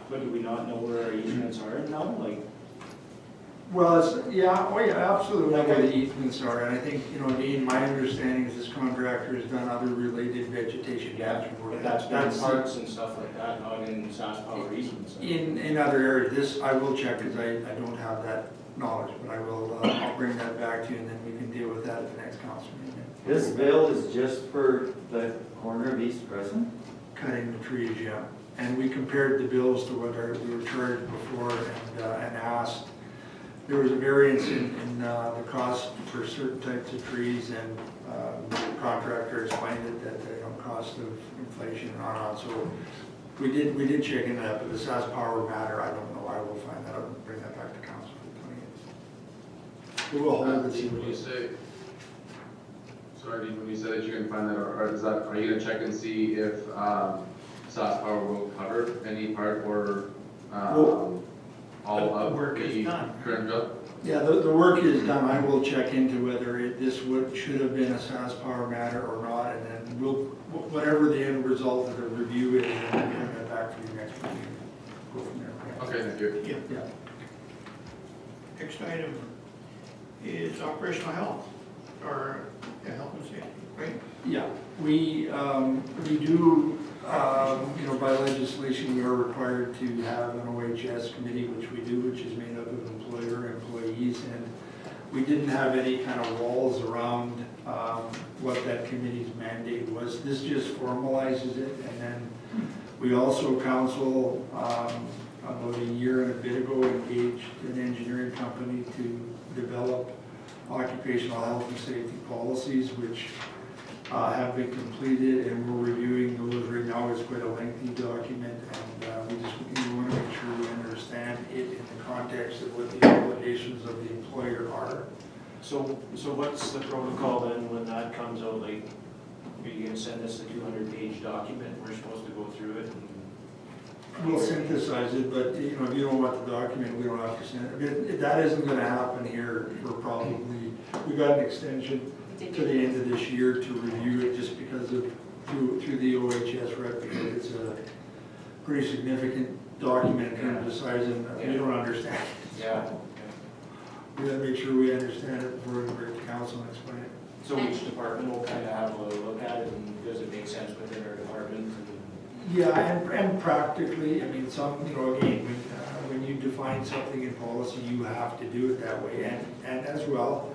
But do we not know where our easements are now, like? Well, absolutely, know where the easements are, and I think, again, my understanding is this contractor has done other related vegetation management work. But that's been parks and stuff like that, not in SAS Power easements. In other areas, this, I will check, because I don't have that knowledge, but I will, I'll bring that back to you, and then we can deal with that at the next council meeting. This bill is just for the corner of East Crescent? Cutting the trees, yeah. And we compared the bills to what we were charged before, and asked. There was a variance in the cost for certain types of trees, and the contractor explained it that cost of inflation and on. So we did check into that, but the SAS Power matter, I don't know. I will find that out and bring that back to council for the 28th. We will hold it. See what When you say, sorry, when you said that you're gonna find that, are you gonna check and see if SAS Power will cover any part or all of work is the done. current bill? Yeah, the work is done. I will check into whether this should have been a SAS Power matter or not, and then whatever the end result of the review is, and then bring that back for you next meeting. Go from there. Okay, thank you. Yeah. Next item is operational health, or health and safety, right? Yeah, we do, by legislation, we are required to have an OHS committee, which we do, which is made up of employer, employees, and we didn't have any kind of walls around what that committee's mandate was. This just formalizes it, and then we also, council, about a year and a bit ago, engaged an engineering company to develop occupational health and safety policies, which have been completed, and we're reviewing those right now. It's quite a lengthy document, and we want to make sure we understand it in the context of what the obligations of the employer are. So what's the protocol then when that comes out? Like, are you gonna send us a 200-page document? We're supposed to go through it and... We'll synthesize it, but if you don't want the document, we don't have to send it. That isn't going to happen here for probably, we got an extension to the end of this year to review it, just because of through the OHS rep, because it's a pretty significant document in terms of size, and we don't understand it. Yeah. We got to make sure we understand it before we bring it to council and explain it. So each department will kind of have a look at it, and does it make sense within our department? Yeah, and practically, I mean, some, again, when you define something in policy, you have to do it that way, and as well,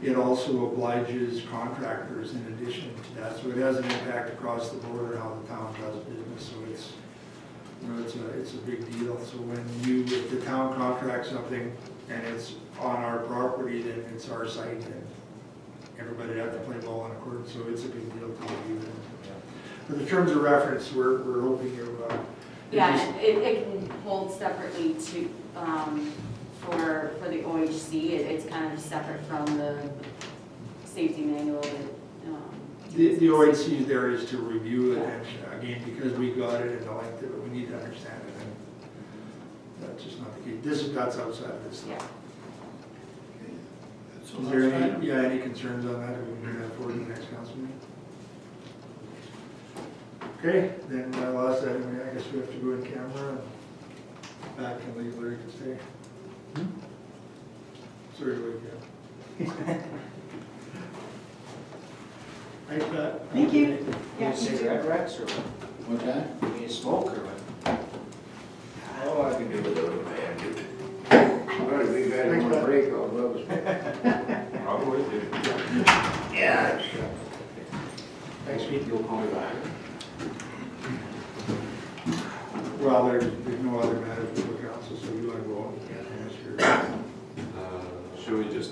it also obliges contractors in addition to that, so it has an impact across the board on how the town does business, so it's a big deal. So if the town contracts something and it's on our property, then it's our site, and everybody have to play ball in accordance, so it's a big deal to review it. For the terms of reference, we're hoping you. Yeah, it can hold separately to, for the OHC, it's kind of separate from the safety manual that. The OHC there is to review it, and again, because we got it in the length of it, we need to understand it, and that's just not the case. That's outside of this stuff. So Is there last item. any concerns on that? We can bring that forward in the next council meeting. Okay, then last item, I guess we have to go in camera and back and leave Larry to stay. Sorry to wake you up. Thanks, Pat. Thank you. You need cigarette wrecks or what? What's that? You need smoke or what? Oh, I can do it a little bit. But if we guys want a break, I'll love it. Probably do. Yeah. Thanks, Pete. You'll call me back. Well, there's no other matters before council, so you want to go on, you can't answer your. Should we just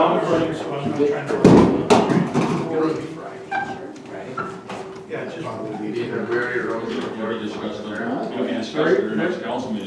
on the footing, so I'm not trying to. Yeah, just. It'll be discussed, it'll be discussed at the next council meeting.